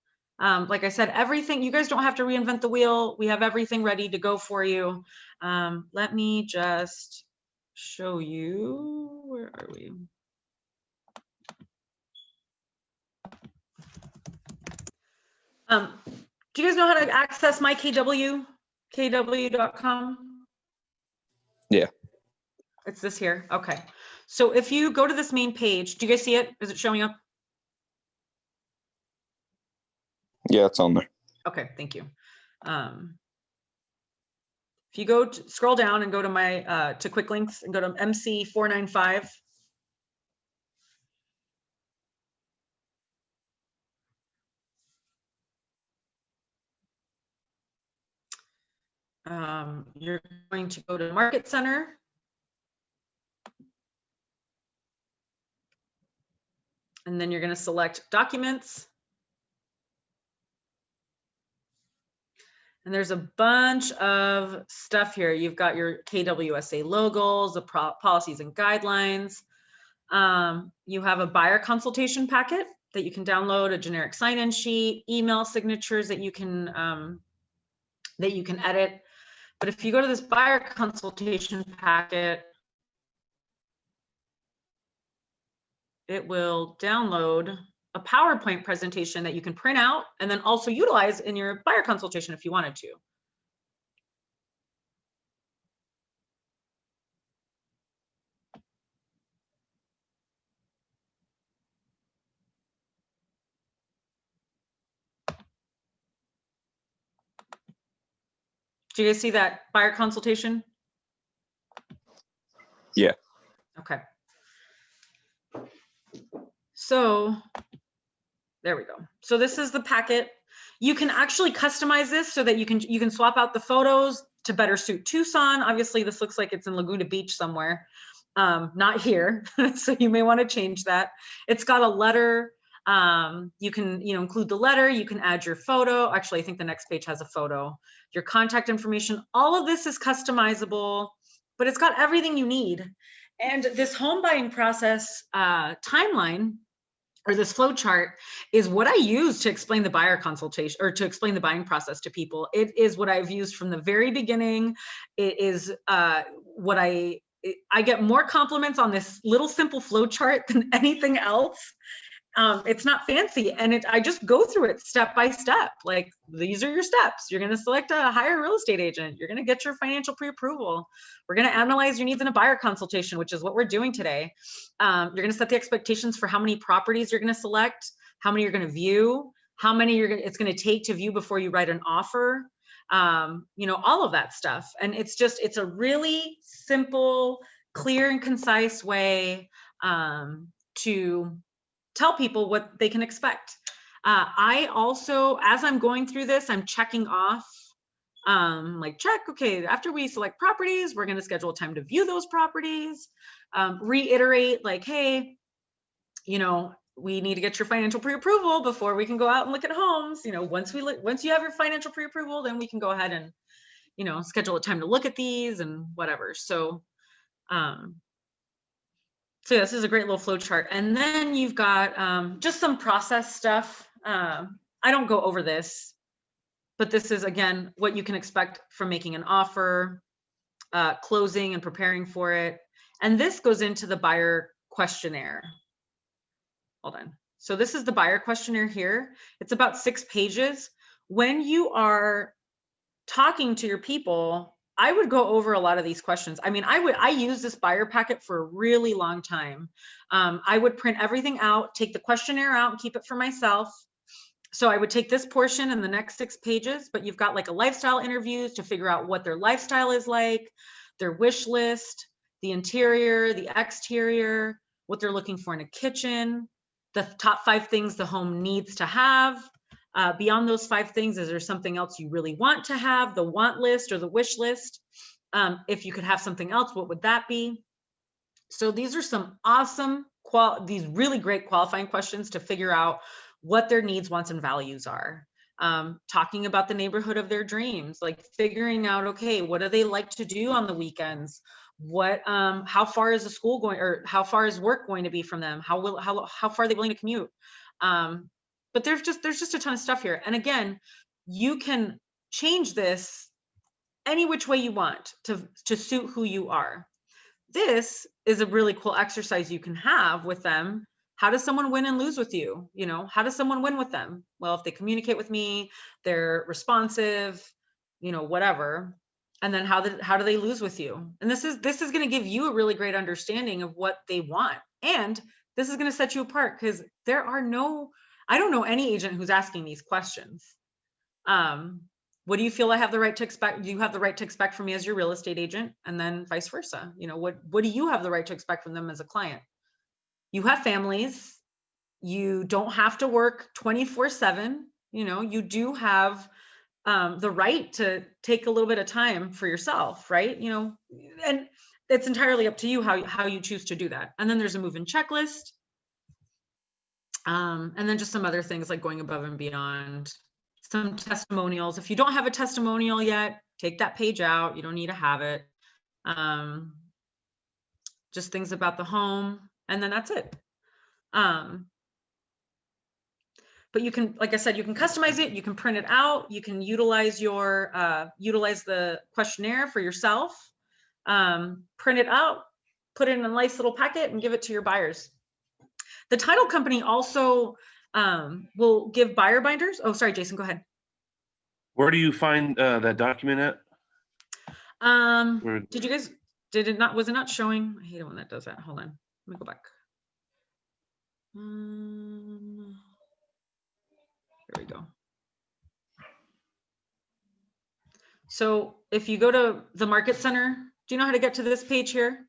Like I said, everything, you guys don't have to reinvent the wheel. We have everything ready to go for you. Let me just show you, where are we? Do you guys know how to access my KW, kw.com? Yeah. It's this here. Okay. So if you go to this main page, do you guys see it? Is it showing up? Yeah, it's on there. Okay, thank you. If you go to, scroll down and go to my to quick links and go to MC 495. You're going to go to Market Center. And then you're going to select Documents. And there's a bunch of stuff here. You've got your KWSA logos, the policies and guidelines. You have a buyer consultation packet that you can download, a generic sign-in sheet, email signatures that you can edit. But if you go to this buyer consultation packet, it will download a PowerPoint presentation that you can print out and then also utilize in your buyer consultation if you wanted to. Do you guys see that buyer consultation? Yeah. Okay. So there we go. So this is the packet. You can actually customize this so that you can swap out the photos to better suit Tucson. Obviously, this looks like it's in Laguna Beach somewhere, not here. So you may want to change that. It's got a letter. You can include the letter. You can add your photo. Actually, I think the next page has a photo. Your contact information. All of this is customizable, but it's got everything you need. And this home buying process timeline, or this flow chart, is what I use to explain the buyer consultation, or to explain the buying process to people. It is what I've used from the very beginning. It is what I get more compliments on this little simple flow chart than anything else. It's not fancy, and I just go through it step by step. Like, these are your steps. You're going to select a hire real estate agent. You're going to get your financial pre-approval. We're going to analyze your needs in a buyer consultation, which is what we're doing today. You're going to set the expectations for how many properties you're going to select, how many you're going to view, how many it's going to take to view before you write an offer. All of that stuff. And it's a really simple, clear and concise way to tell people what they can expect. I also, as I'm going through this, I'm checking off, like check, okay, after we select properties, we're going to schedule a time to view those properties, reiterate like, hey, you know, we need to get your financial pre-approval before we can go out and look at homes. You know, once you have your financial pre-approval, then we can go ahead and, you know, schedule a time to look at these and whatever. So, so yeah, this is a great little flow chart. And then you've got just some process stuff. I don't go over this, but this is, again, what you can expect from making an offer, closing and preparing for it. And this goes into the buyer questionnaire. Hold on. So this is the buyer questionnaire here. It's about 6 pages. When you are talking to your people, I would go over a lot of these questions. I mean, I use this buyer packet for a really long time. I would print everything out, take the questionnaire out and keep it for myself. So I would take this portion in the next 6 pages, but you've got like a lifestyle interviews to figure out what their lifestyle is like, their wish list, the interior, the exterior, what they're looking for in a kitchen, the top 5 things the home needs to have. Beyond those 5 things, is there something else you really want to have, the want list or the wish list? If you could have something else, what would that be? So these are some awesome, these really great qualifying questions to figure out what their needs, wants, and values are. Talking about the neighborhood of their dreams, like figuring out, okay, what do they like to do on the weekends? What, how far is the school going, or how far is work going to be from them? How far are they willing to commute? But there's just a ton of stuff here. And again, you can change this any which way you want to suit who you are. This is a really cool exercise you can have with them. How does someone win and lose with you? You know, how does someone win with them? Well, if they communicate with me, they're responsive, you know, whatever. And then how do they lose with you? And this is going to give you a really great understanding of what they want. And this is going to set you apart, because I don't know any agent who's asking these questions. What do you feel I have the right to expect? Do you have the right to expect from me as your real estate agent? And then vice versa. You know, what do you have the right to expect from them as a client? You have families. You don't have to work 24/7. You know, you do have the right to take a little bit of time for yourself, right? You know, and it's entirely up to you how you choose to do that. And then there's a move-in checklist. And then just some other things like going above and beyond, some testimonials. If you don't have a testimonial yet, take that page out. You don't need to have it. Just things about the home, and then that's it. But you can, like I said, you can customize it. You can print it out. You can utilize the questionnaire for yourself. Print it out, put it in a nice little packet, and give it to your buyers. The title company also will give buyer binders. Oh, sorry, Jason, go ahead. Where do you find that document at? Did you guys, was it not showing? I hate it when that does that. Hold on, let me go back. Here we go. So if you go to the Market Center, do you know how to get to this page here?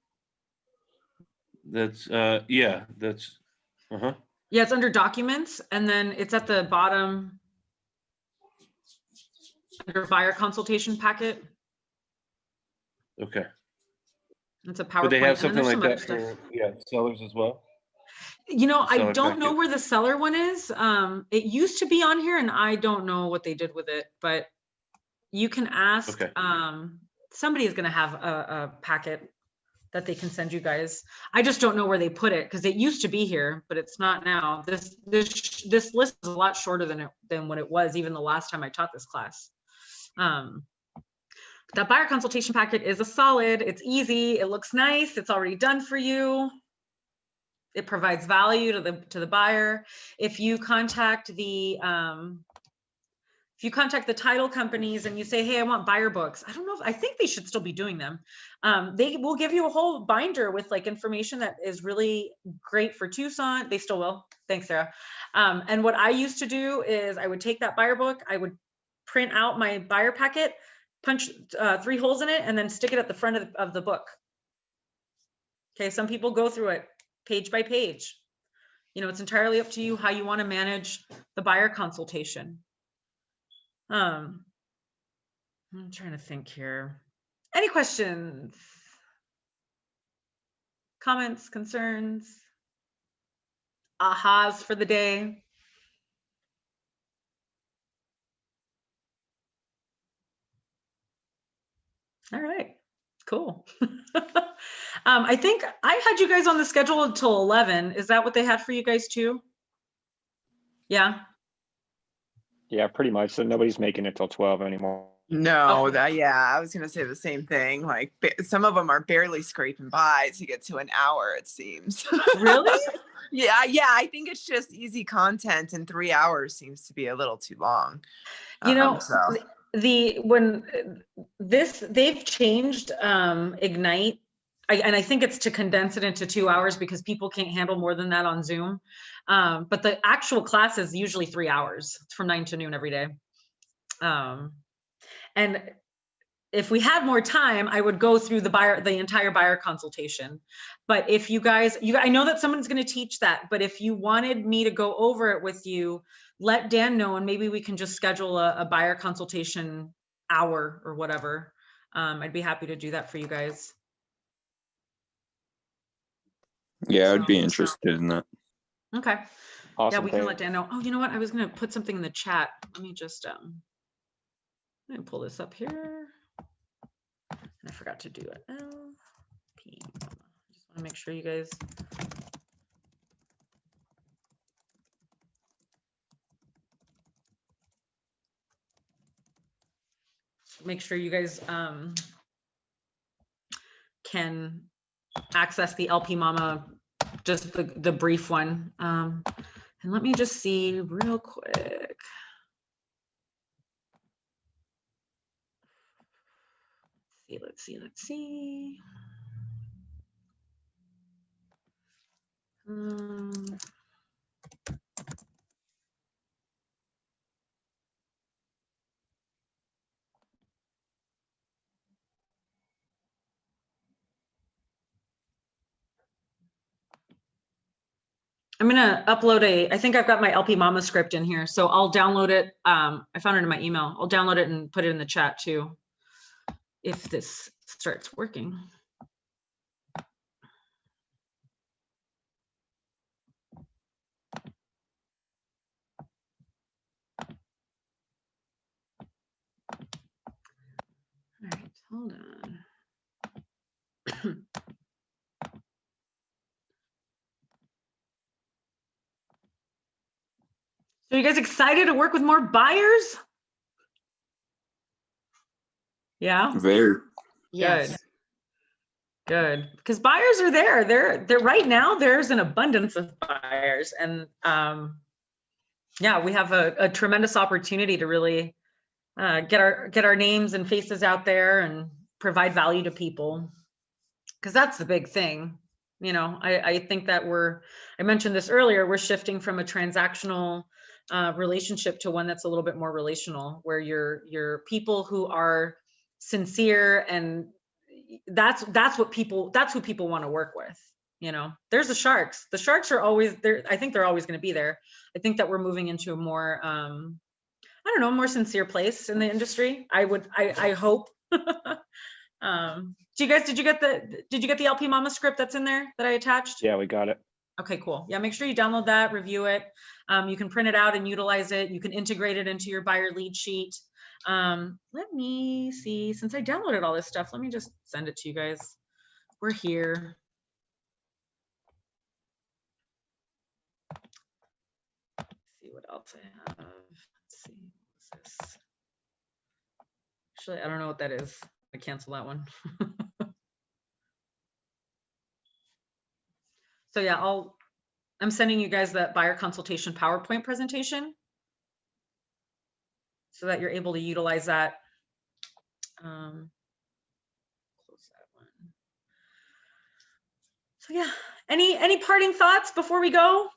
That's yeah, that's yeah, it's under documents, and then it's at the bottom under buyer consultation packet. Okay. It's a PowerPoint. But they have something like that for sellers as well. You know, I don't know packet. where the seller one is. It used to be on here, and I don't know what they did with it, but you can ask. Okay. Somebody is going to have a packet that they can send you guys. I just don't know where they put it, because it used to be here, but it's not now. This list is a lot shorter than what it was even the last time I taught this class. That buyer consultation packet is a solid. It's easy. It looks nice. It's already done for you. It provides value to the buyer. If you contact the title companies and you say, hey, I want buyer books, I think they should still be doing them. They will give you a whole binder with like information that is really great for Tucson. They still will. Thanks, Sarah. And what I used to do is I would take that buyer book, I would print out my buyer packet, punch 3 holes in it, and then stick it at the front of the book. Okay, some people go through it page by page. You know, it's entirely up to you how you want to manage the buyer consultation. I'm trying to think here. Any questions? Comments, concerns? Ahas for the day? All right, cool. I think I had you guys on the schedule until 11. Is that what they had for you guys too? Yeah. Yeah, pretty much. So nobody's making it till 12 anymore. No, Okay. yeah, I was gonna say the same thing. Like some of them are barely scraping by to get to an hour, it seems. Really? Yeah, I think it's just easy content, and 3 hours seems to be a little too long. You know, So they've changed Ignite, and I think it's to condense it into 2 hours because people can't handle more than that on Zoom. But the actual class is usually 3 hours. It's from 9 to noon every day. And if we had more time, I would go through the entire buyer consultation. But if you guys, I know that someone's going to teach that, but if you wanted me to go over it with you, let Dan know, and maybe we can just schedule a buyer consultation hour or whatever. I'd be happy to do that for you guys. Yeah, I'd be interested in that. Okay. Awesome. Yeah, we can let Dan know. Oh, you know what? I was going to put something in the chat. Let me just, let me pull this up here. And I forgot to do it. LP. Just want to make sure you guys. Make sure you guys can access the LP Mama, just the brief one. And let me just see real quick. Let's see. I'm gonna upload I think I've got my LP Mama script in here, so I'll download it. I found it in my email. I'll download it and put it in the chat too, if this starts working. All right, hold on. So you guys excited to work with more buyers? Yeah. Very. Yes. Good. Because buyers are there. They're right now. There's an abundance of buyers, and yeah, we have a tremendous opportunity to really get our names and faces out there and provide value to people. Because that's the big thing. You know, I think that I mentioned this earlier, we're shifting from a transactional relationship to one that's a little bit more relational, where you're people who are sincere, and that's who people want to work with. You know, there's the sharks are always there. I think they're always going to be there. I think that we're moving into a more I don't know, more sincere place in the industry. I hope. Did you get the LP Mama script that's in there that I attached? Yeah, we got it. Okay, cool. Yeah, make sure you download that, review it. You can print it out and utilize it. You can integrate it into your buyer lead sheet. Let me see, since I downloaded all this stuff, let me just send it to you guys. We're here. Let's see what else I have. Let's see, what's this? Actually, I don't know what that is. I cancel that one. So yeah, I'm sending you guys that buyer consultation PowerPoint presentation so that you're able to utilize that. Close that one. So yeah, any parting thoughts before we go?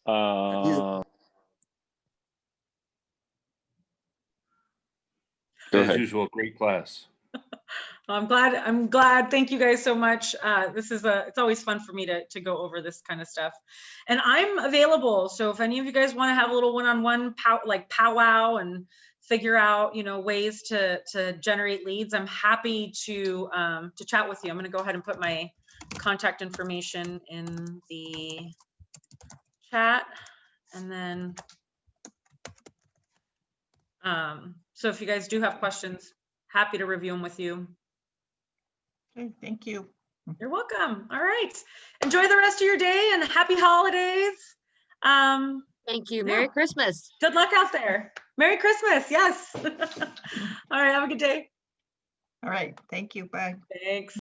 Go As ahead. usual, great class. I'm glad. Thank you guys so much. It's always fun for me to go over this kind of stuff. And I'm available. So if any of you guys want to have a little one-on-one powwow and figure out, ways to generate leads, I'm happy to chat with you. I'm going to go ahead and put my contact information in the chat. And then, so if you guys do have questions, happy to review them with you. Okay, thank you. You're welcome. All right. Enjoy the rest of your day and happy holidays. Thank you. Merry Christmas. Good luck out there. Merry Christmas. Yes. All right. Have a good day. All right. Thank you. Bye. Thanks.